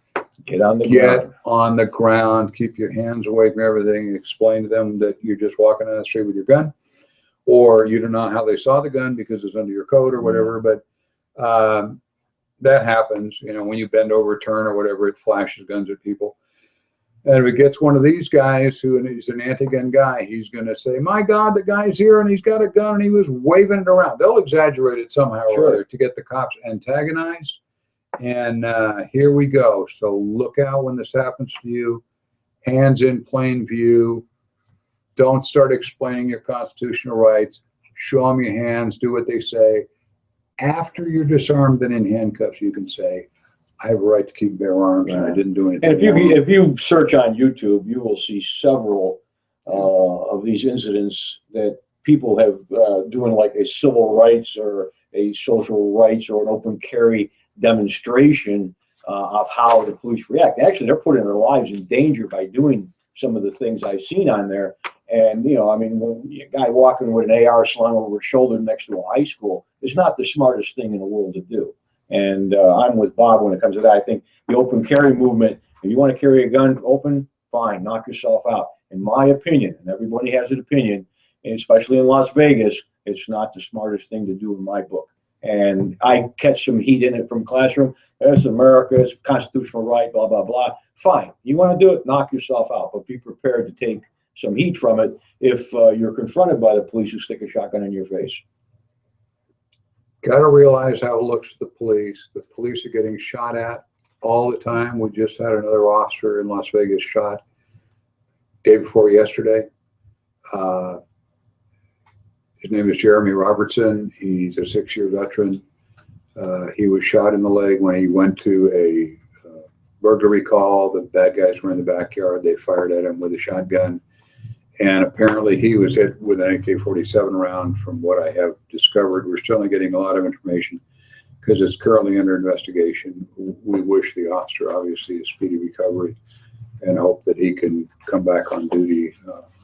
Get on the get ground. on the ground, keep your hands away from everything, explain to them that you're just walking down the street with your gun, or you don't know how they saw the gun because it's under your coat or whatever, but that happens, when you bend over, turn or whatever, it flashes guns at people. And if it gets one of these guys who is an anti-gun guy, he's going to say, my God, the guy's here and he's got a gun and he was waving it around. They'll exaggerate it somehow or other to get the cops antagonized. And here we go. So look out when this happens to you. Hands in plain view. Don't start explaining your constitutional rights. Show them your hands. Do what they say. After you're disarmed and in handcuffs, you can say, I have a right to keep bear arms, and I didn't do anything. And if you search on YouTube, you will see several of these incidents that people have doing like a civil rights or a social rights or an open carry demonstration of how the police react. Actually, they're putting their lives in danger by doing some of the things I've seen on there. And, when a guy walking with an AR slung over his shoulder next to a high school is not the smartest thing in the world to do. And I'm with Bob when it comes to that. I think the open carry movement, if you want to carry a gun open, fine, knock yourself out. In my opinion, and everybody has an opinion, especially in Las Vegas, it's not the smartest thing to do in my book. And I catch some heat in it from classroom. It's America, it's constitutional right, blah, blah, blah. Fine. You want to do it, knock yourself out, but be prepared to take some heat from it if you're confronted by the police who stick a shotgun in your face. Got to realize how it looks to the police. The police are getting shot at all the time. We just had another officer in Las Vegas shot day before yesterday. His name is Jeremy Robertson. He's a 6-year veteran. He was shot in the leg when he went to a burglary call. The bad guys were in the backyard. They fired at him with a shotgun. And apparently he was hit with an AK-47 round from what I have discovered. We're still not getting a lot of information because it's currently under investigation. We wish the officer obviously a speedy recovery and hope that he can come back on duty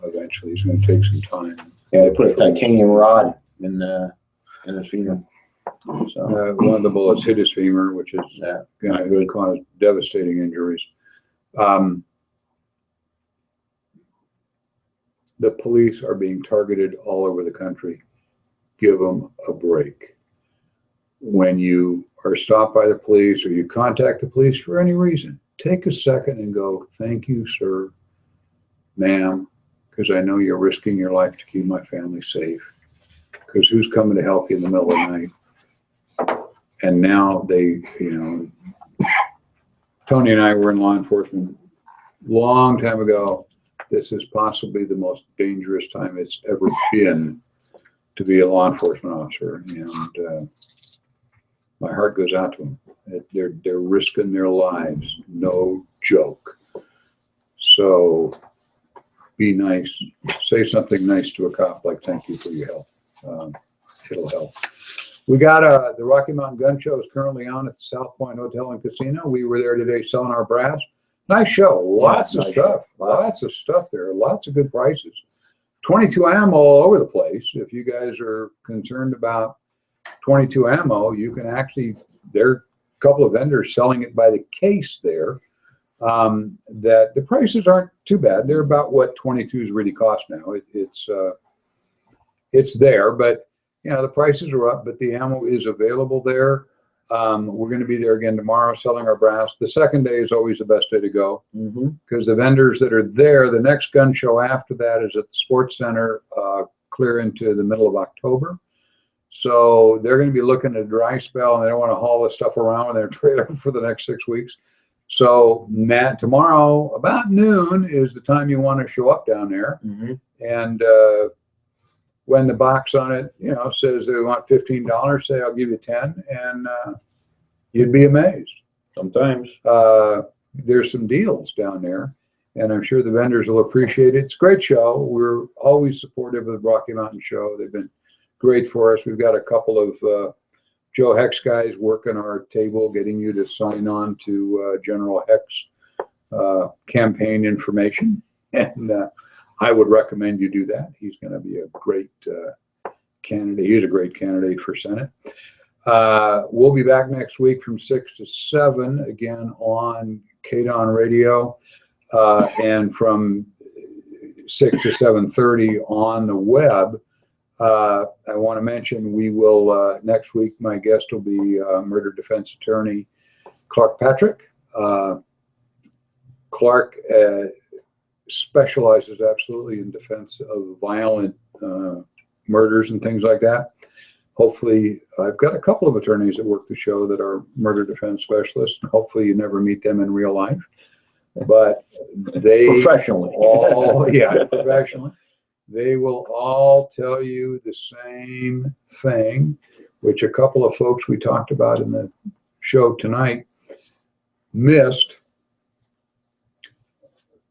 eventually. It's going to take some time. Yeah, they put a titanium rod in the femur. So, One of the bullets hit his femur, which is going to cause devastating injuries. The police are being targeted all over the country. Give them a break. When you are stopped by the police or you contact the police for any reason, take a second and go, thank you, sir, ma'am, because I know you're risking your life to keep my family safe. Because who's coming to help you in the middle of the night? And now they, Tony and I were in law enforcement long time ago. This is possibly the most dangerous time it's ever been to be a law enforcement officer. And my heart goes out to them. They're risking their lives. No joke. So be nice. Say something nice to a cop like, thank you for your help. It'll help. We got the Rocky Mountain Gun Show is currently on at the South Point Hotel and Casino. We were there today selling our brass. Nice show. Lots of stuff. Lots of stuff there. Lots of good prices. 22 ammo all over the place. If you guys are concerned about 22 ammo, you can actually, there are a couple of vendors selling it by the case there. That the prices aren't too bad. They're about what 22s really cost now. It's there, but the prices are up, but the ammo is available there. We're going to be there again tomorrow selling our brass. The second day is always the best day to go Mm-hmm. because the vendors that are there, the next gun show after that is at the Sports Center, clear into the middle of October. So they're going to be looking at a dry spell, and they don't want to haul this stuff around in their trailer for the next 6 weeks. So Matt, tomorrow about noon is the time you want to show up down there. Mm-hmm. And when the box on it, says they want $15, say I'll give you 10, and you'd be amazed. Sometimes. There's some deals down there, and I'm sure the vendors will appreciate it. It's a great show. We're always supportive of the Rocky Mountain Show. They've been great for us. We've got a couple of Joe Hex guys working our table, getting you to sign on to General Hex campaign information. And I would recommend you do that. He's going to be a great candidate. He's a great candidate for Senate. We'll be back next week from 6 to 7 again on KDON Radio, and from 6 to 7:30 on the web. I want to mention we will, next week, my guest will be murder defense attorney Clark Patrick. Clark specializes absolutely in defense of violent murders and things like that. Hopefully, I've got a couple of attorneys that work the show that are murder defense specialists. Hopefully you never meet them in real life, but they Professionally. professionally. They will all tell you the same thing, which a couple of folks we talked about in the show tonight missed.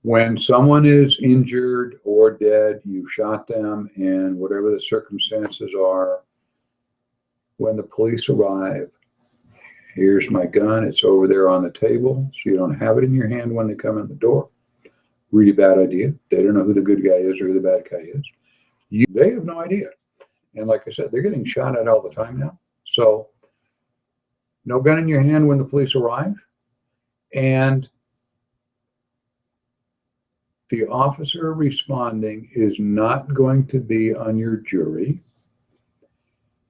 When someone is injured or dead, you've shot them, and whatever the circumstances are, when the police arrive, here's my gun, it's over there on the table, so you don't have it in your hand when they come in the door. Really bad idea. They don't know who the good guy is or who the bad guy is. They have no idea. And like I said, they're getting shot at all the time now. So no gun in your hand when the police arrive. And the officer responding is not going to be on your jury.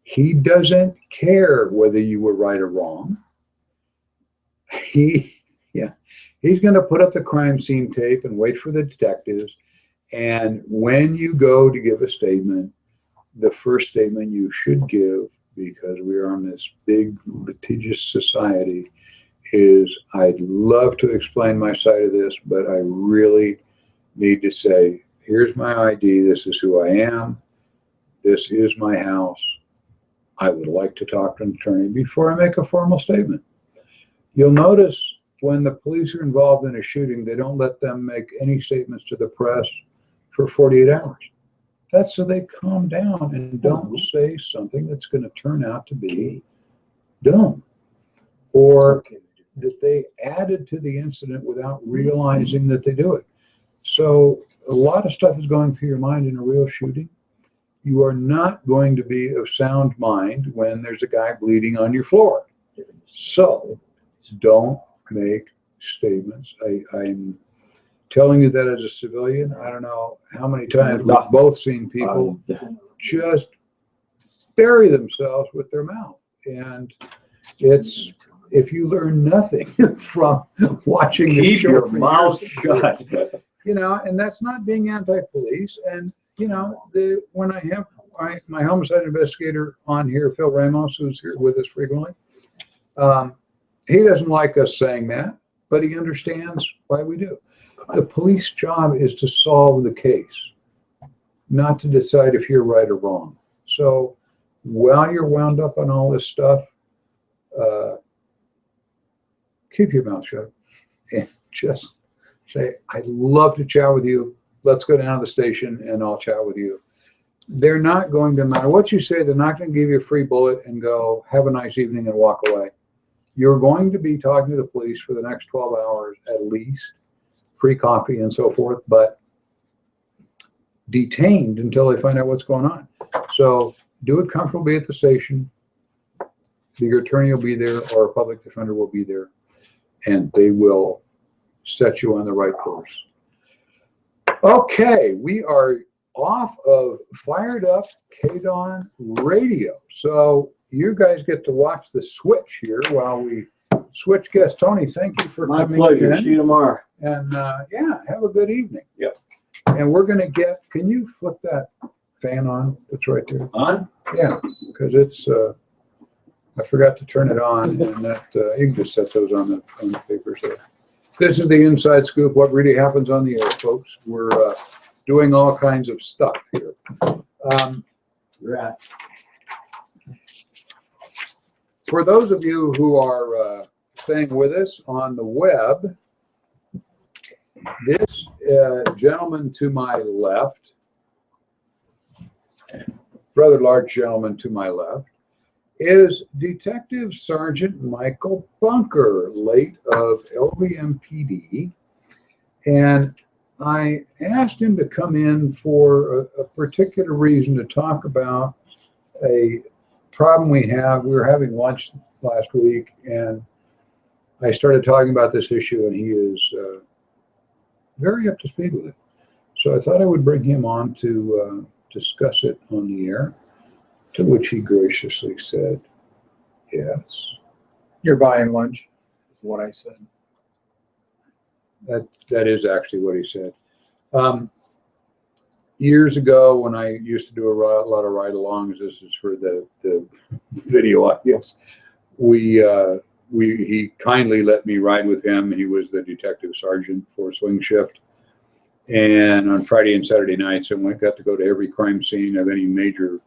He doesn't care whether you were right or wrong. He's going to put up the crime scene tape and wait for the detectives. And when you go to give a statement, the first statement you should give, because we are in this big litigious society, is I'd love to explain my side of this, but I really need to say, here's my ID. This is who I am. This is my house. I would like to talk to an attorney before I make a formal statement. You'll notice when the police are involved in a shooting, they don't let them make any statements to the press for 48 hours. That's so they calm down and don't say something that's going to turn out to be dumb, or that they added to the incident without realizing that they do it. So a lot of stuff is going through your mind in a real shooting. You are not going to be of sound mind when there's a guy bleeding on your floor. So don't make statements. I'm telling you that as a civilian. I don't know how many times we've both seen people just bury themselves with their mouth. And it's, if you learn nothing from watching the Keep show your for mouth years, shut. and that's not being anti-police. And when I have my homicide investigator on here, Phil Ramos, who's here with us frequently, he doesn't like us saying that, but he understands why we do. The police job is to solve the case, not to decide if you're right or wrong. So while you're wound up on all this stuff, keep your mouth shut and just say, I'd love to chat with you. Let's go down to the station and I'll chat with you. They're not going to matter what you say. They're not going to give you a free bullet and go, have a nice evening and walk away. You're going to be talking to the police for the next 12 hours at least, free coffee and so forth, but detained until they find out what's going on. So do it comfortably at the station. Your attorney will be there, or a public defender will be there, and they will set you on the right course. Okay, we are off of Fired Up KDON Radio. So you guys get to watch the switch here while we switch guests. Tony, thank you for My coming pleasure. in. See you tomorrow. And yeah, have a good evening. Yep. And we're going to get, can you flip that fan on that's right there? On? Yeah, because it's, I forgot to turn it on, and that, you can just set those on the papers there. This is the inside scoop, what really happens on the air, folks. We're doing all kinds of stuff here. Right. For those of you who are staying with us on the web, this gentleman to my left, rather large gentleman to my left, is Detective Sergeant Michael Bunker, late of LVMPD. And I asked him to come in for a particular reason to talk about a problem we have. We were having lunch last week, and I started talking about this issue, and he is very up to speed with it. So I thought I would bring him on to discuss it on the air, to which he graciously said, yes. You're buying lunch, is what I said. That is actually what he said. Years ago, when I used to do a lot of ride-alongs, this is for the video audience, he kindly let me ride with him. He was the detective sergeant for swing shift. And on Friday and Saturday nights, and we got to go to every crime scene of any major,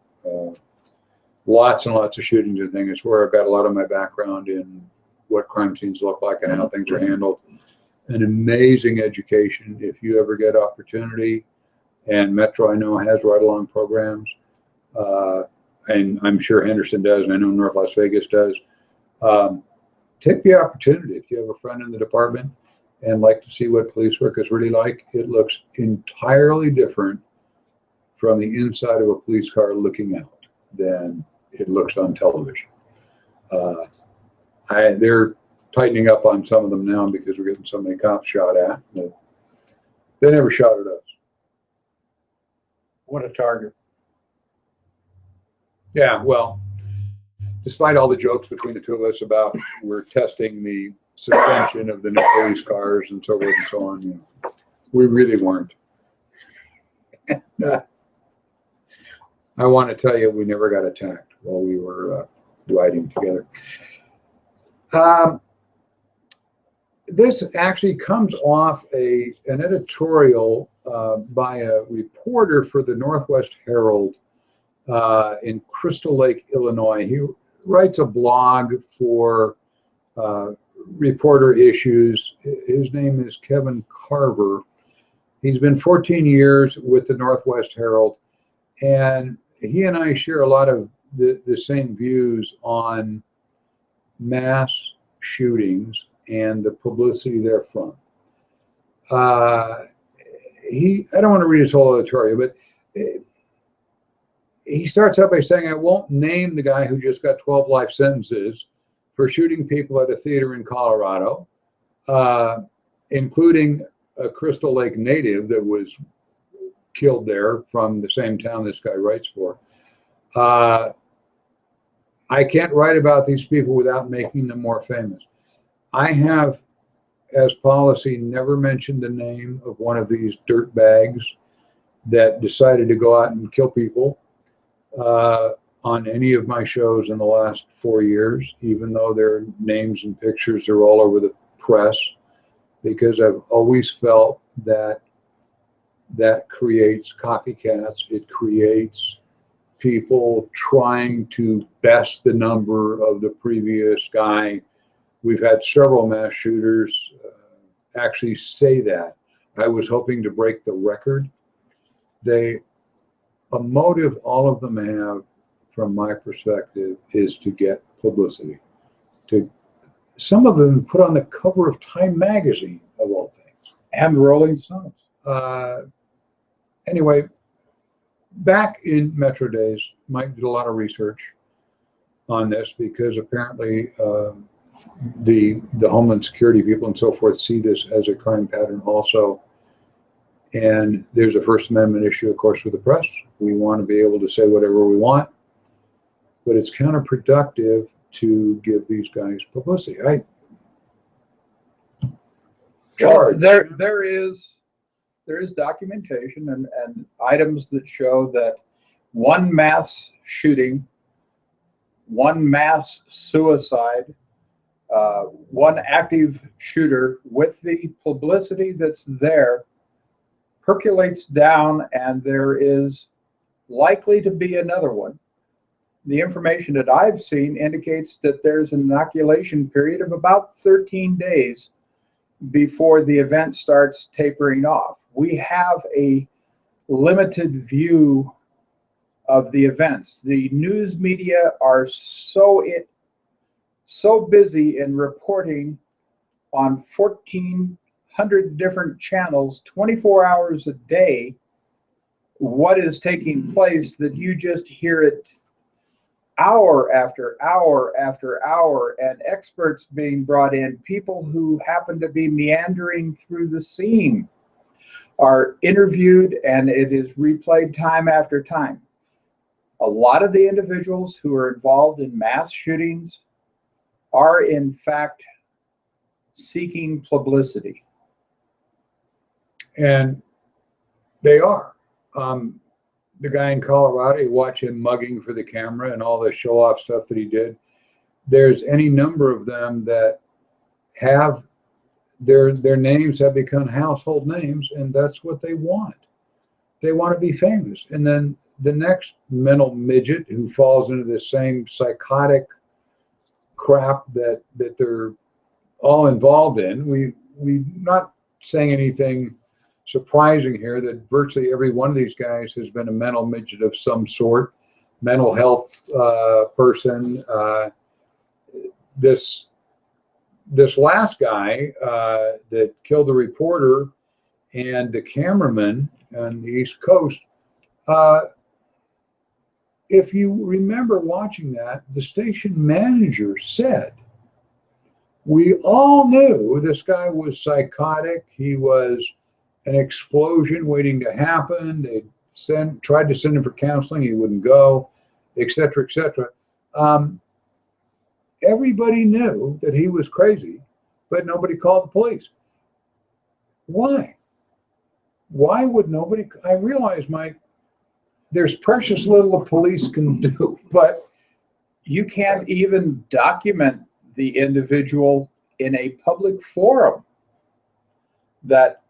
lots and lots of shootings and things. It's where I got a lot of my background in what crime scenes look like and how things are handled. An amazing education if you ever get opportunity. And Metro, I know, has ride-along programs. And I'm sure Henderson does, and I know North Las Vegas does. Take the opportunity. If you have a friend in the department and like to see what police work is really like, it looks entirely different from the inside of a police car looking out than it looks on television. They're tightening up on some of them now because we're getting so many cops shot at. But they never shot at us. What a target. Yeah, well, despite all the jokes between the two of us about we're testing the suspension of the new police cars and so forth and so on, you know, we really weren't. I want to tell you, we never got attacked while we were riding together. This actually comes off an editorial by a reporter for the Northwest Herald in Crystal Lake, Illinois. He writes a blog for reporter issues. His name is Kevin Carver. He's been 14 years with the Northwest Herald, and he and I share a lot of the same views on mass shootings and the publicity therefrom. I don't want to read his whole editorial, but he starts out by saying, I won't name the guy who just got 12 life sentences for shooting people at a theater in Colorado, including a Crystal Lake native that was killed there from the same town this guy writes for. I can't write about these people without making them more famous. I have, as policy, never mentioned the name of one of these dirt bags that decided to go out and kill people on any of my shows in the last 4 years, even though their names and pictures are all over the press, because I've always felt that that creates copycats. It creates people trying to best the number of the previous guy. We've had several mass shooters actually say that. I was hoping to break the record. A motive all of them have, from my perspective, is to get publicity. Some of them put on the cover of Time magazine, of all things. And Rolling Stones. Anyway, back in Metro days, Mike did a lot of research on this because apparently the Homeland Security people and so forth see this as a crime pattern also. And there's a First Amendment issue, of course, with the press. We want to be able to say whatever we want. but it's counterproductive to give these guys publicity. Well, there is documentation and items that show that one mass shooting, one mass suicide, one active shooter with the publicity that's there percolates down, and there is likely to be another one. The information that I've seen indicates that there's an inoculation period of about 13 days before the event starts tapering off. We have a limited view of the events. The news media are so busy in reporting on 1,400 different channels, 24 hours a day, what is taking place, that you just hear it hour after hour after hour, and experts being brought in, people who happen to be meandering through the scene are interviewed, and it is replayed time after time. A lot of the individuals who are involved in mass shootings are in fact seeking publicity. And they are. The guy in Colorado, you watch him mugging for the camera and all the show-off stuff that he did. There's any number of them that have their names have become household names, and that's what they want. They want to be famous. And then the next mental midget who falls into the same psychotic crap that they're all involved in. We're not saying anything surprising here that virtually every one of these guys has been a mental midget of some sort, mental health person. This last guy that killed the reporter and the cameraman on the East Coast, if you remember watching that, the station manager said, we all knew this guy was psychotic. He was an explosion waiting to happen. They tried to send him for counseling. He wouldn't go, et cetera, et cetera. Everybody knew that he was crazy, but nobody called the police. Why? Why would nobody? I realize, Mike, there's precious little the police can do, but you can't even document the individual in a public forum that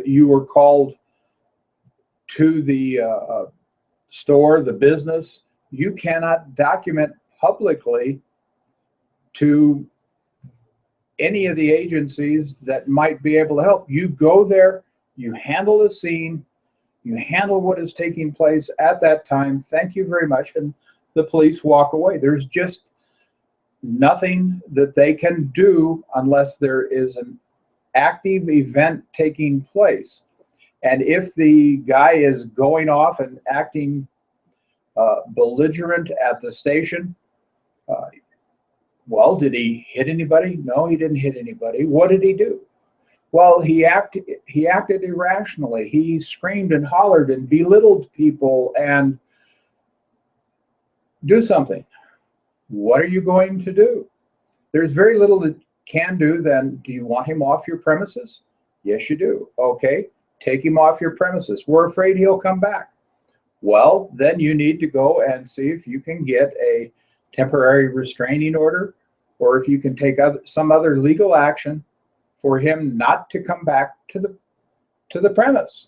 you were called to the store, the business. You cannot document publicly to any of the agencies that might be able to help. You go there, you handle the scene, you handle what is taking place at that time. Thank you very much. And the police walk away. There's just nothing that they can do unless there is an active event taking place. And if the guy is going off and acting belligerent at the station, well, did he hit anybody? No, he didn't hit anybody. What did he do? Well, he acted irrationally. He screamed and hollered and belittled people. And do something. What are you going to do? There's very little that can do. Then, do you want him off your premises? Yes, you do. Okay, take him off your premises. We're afraid he'll come back. Well, then you need to go and see if you can get a temporary restraining order, or if you can take some other legal action for him not to come back to the premise.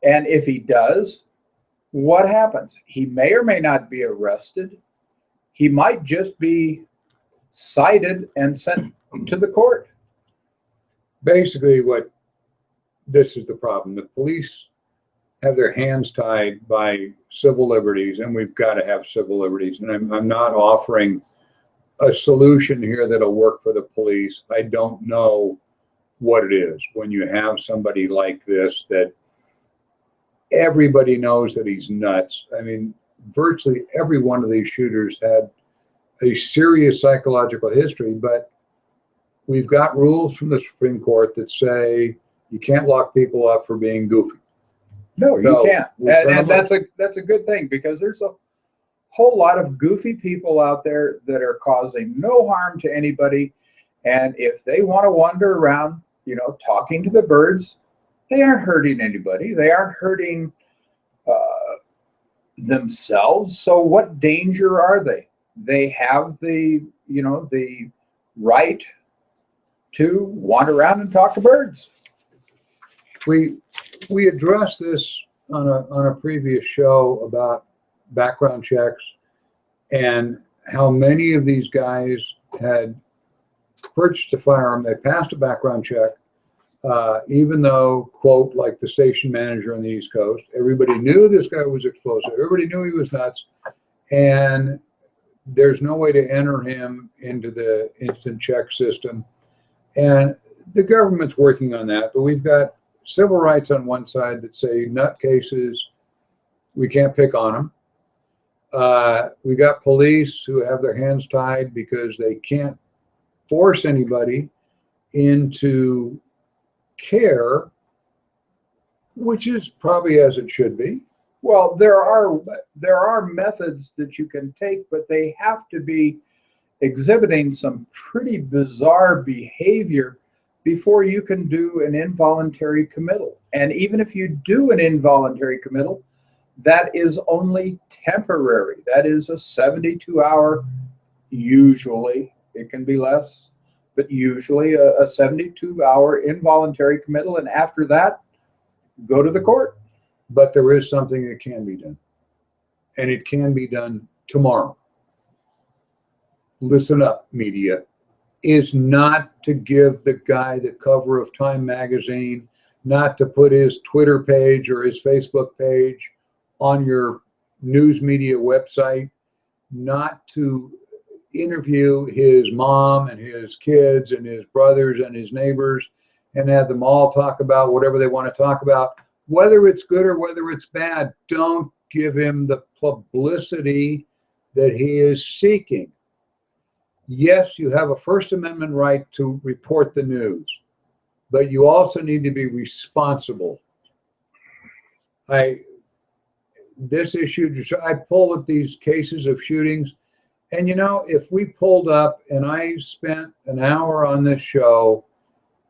And if he does, what happens? He may or may not be arrested. He might just be cited and sent to the court. Basically, this is the problem. The police have their hands tied by civil liberties, and we've got to have civil liberties. And I'm not offering a solution here that'll work for the police. I don't know what it is when you have somebody like this that everybody knows that he's nuts. I mean, virtually every one of these shooters had a serious psychological history, but we've got rules from the Supreme Court that say you can't lock people up for being goofy. No, you can't. And that's a good thing, because there's whole lot of goofy people out there that are causing no harm to anybody. And if they want to wander around, talking to the birds, they aren't hurting anybody. They aren't hurting themselves. So what danger are they? They have the right to wander around and talk to birds. We addressed this on a previous show about background checks and how many of these guys had purchased a firearm. They passed a background check, even though, quote, like the station manager on the East Coast, everybody knew this guy was explosive. Everybody knew he was nuts. And there's no way to enter him into the instant check system. And the government's working on that, but we've got civil rights on one side that say nutcases, we can't pick on them. We got police who have their hands tied because they can't force anybody into care, which is probably as it should be. Well, there are methods that you can take, but they have to be exhibiting some pretty bizarre behavior before you can do an involuntary committal. And even if you do an involuntary committal, that is only temporary. That is a 72-hour, usually, it can be less, but usually a 72-hour involuntary committal. And after that, go to the court. But there is something that can be done. And it can be done tomorrow. Listen up, media. Is not to give the guy the cover of Time magazine, not to put his Twitter page or his Facebook page on your news media website, not to interview his mom and his kids and his brothers and his neighbors and have them all talk about whatever they want to talk about, whether it's good or whether it's bad. Don't give him the publicity that he is seeking. Yes, you have a First Amendment right to report the news, but you also need to be responsible. This issue, I pulled at these cases of shootings, and if we pulled up and I spent an hour on this show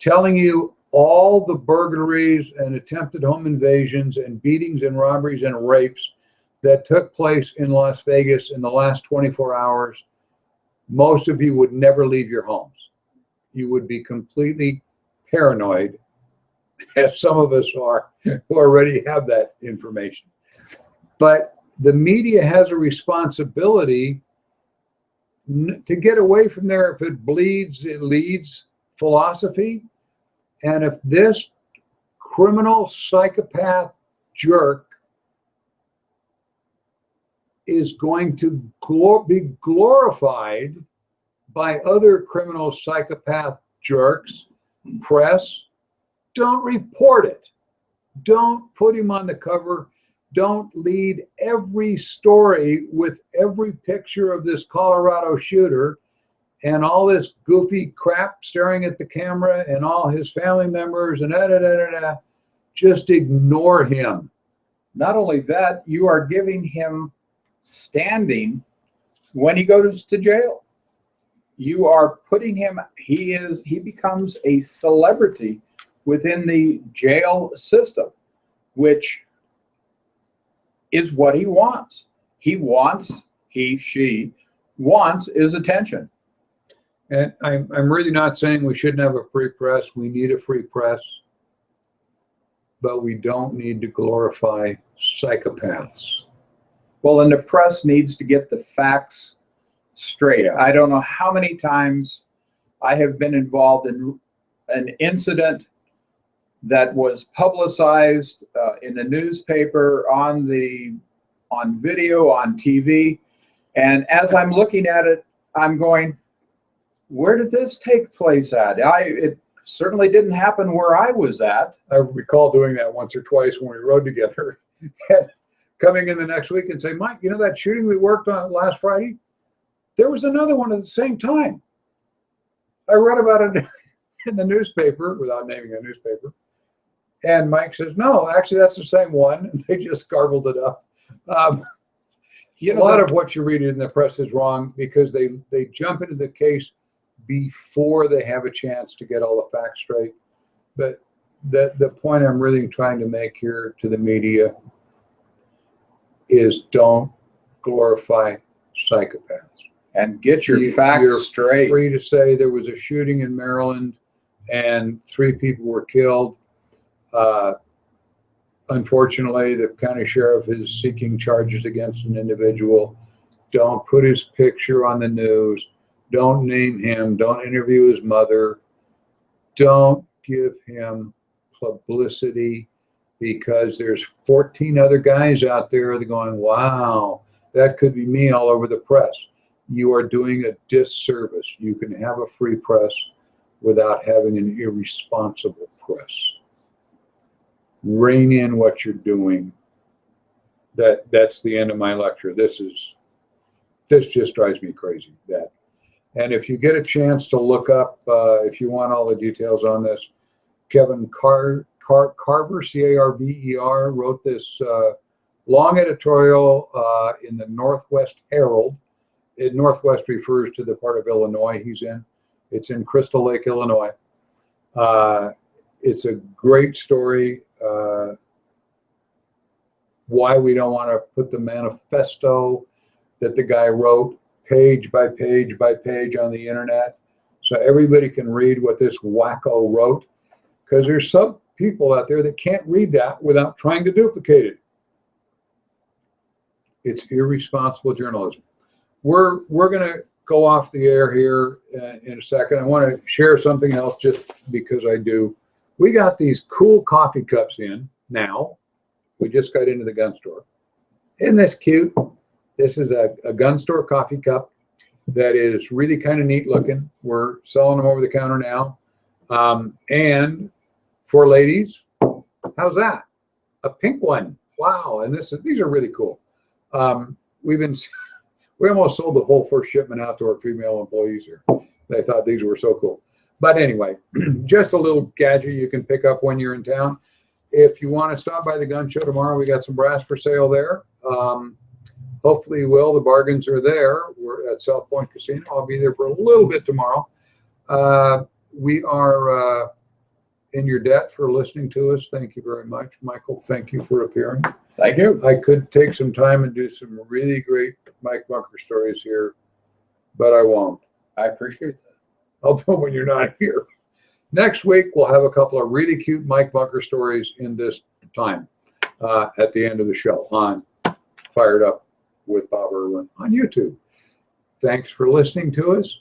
telling you all the burglaries and attempted home invasions and beatings and robberies and rapes that took place in Las Vegas in the last 24 hours, most of you would never leave your homes. You would be completely paranoid, as some of us are who already have that information. But the media has a responsibility to get away from there. If it bleeds, it leads philosophy. And if this criminal psychopath jerk is going to be glorified by other criminal psychopath jerks, press, don't report it. Don't put him on the cover. Don't lead every story with every picture of this Colorado shooter and all this goofy crap staring at the camera and all his family members and Just ignore him. Not only that, you are giving him standing when he goes to jail. You are putting him, he becomes a celebrity within the jail system, which is what he wants. She wants his attention. And I'm really not saying we shouldn't have a free press. We need a free press. But we don't need to glorify psychopaths. Well, and the press needs to get the facts straight. Yeah. I don't know how many times I have been involved in an incident that was publicized in the newspaper, on video, on TV. And as I'm looking at it, I'm going, where did this take place at? It certainly didn't happen where I was at. I recall doing that once or twice when we rode together. And coming in the next week and say, Mike, you know that shooting we worked on last Friday? There was another one at the same time. I read about it in the newspaper, without naming a newspaper. And Mike says, no, actually, that's the same one. And they just garbled it up. You a know, lot of what you read in the press is wrong because they jump into the case before they have a chance to get all the facts straight. But the point I'm really trying to make here to the media is don't glorify psychopaths. and get your You're facts straight. Free to say there was a shooting in Maryland and 3 people were killed. Unfortunately, the county sheriff is seeking charges against an individual. Don't put his picture on the news. Don't name him. Don't interview his mother. Don't give him publicity because there's 14 other guys out there that are going, wow, that could be me all over the press. You are doing a disservice. You can have a free press without having an irresponsible press. Rein in what you're doing. That's the end of my lecture. This just drives me crazy. And if you get a chance to look up, if you want all the details on this, Kevin Carver, Carver, wrote this long editorial in the Northwest Herald. Northwest refers to the part of Illinois he's in. It's in Crystal Lake, Illinois. It's a great story. Why we don't want to put the manifesto that the guy wrote page by page by page on the internet so everybody can read what this wacko wrote, because there's some people out there that can't read that without trying to duplicate it. It's irresponsible journalism. We're going to go off the air here in a second. I want to share something else just because I do. We got these cool coffee cups in now. We just got into the gun store. Isn't this cute? This is a gun store coffee cup that is really kind of neat looking. We're selling them over the counter now. And for ladies, how's that? A pink one. Wow. And these are really cool. We almost sold the whole first shipment out to our female employees here. They thought these were so cool. But anyway, just a little gadget you can pick up when you're in town. If you want to stop by the gun show tomorrow, we got some brass for sale there. Hopefully you will. The bargains are there. We're at South Point Casino. I'll be there for a little bit tomorrow. We are in your debt for listening to us. Thank you very much. Michael, thank you for appearing. Thank you. I could take some time and do some really great Mike Bunker stories here, but I won't. I appreciate that. I'll do it when you're not here. Next week, we'll have a couple of really cute Mike Bunker stories in this time at the end of the show on Fired Up with Bob Irwin on YouTube. Thanks for listening to us,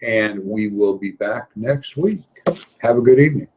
and we will be back next week. Have a good evening.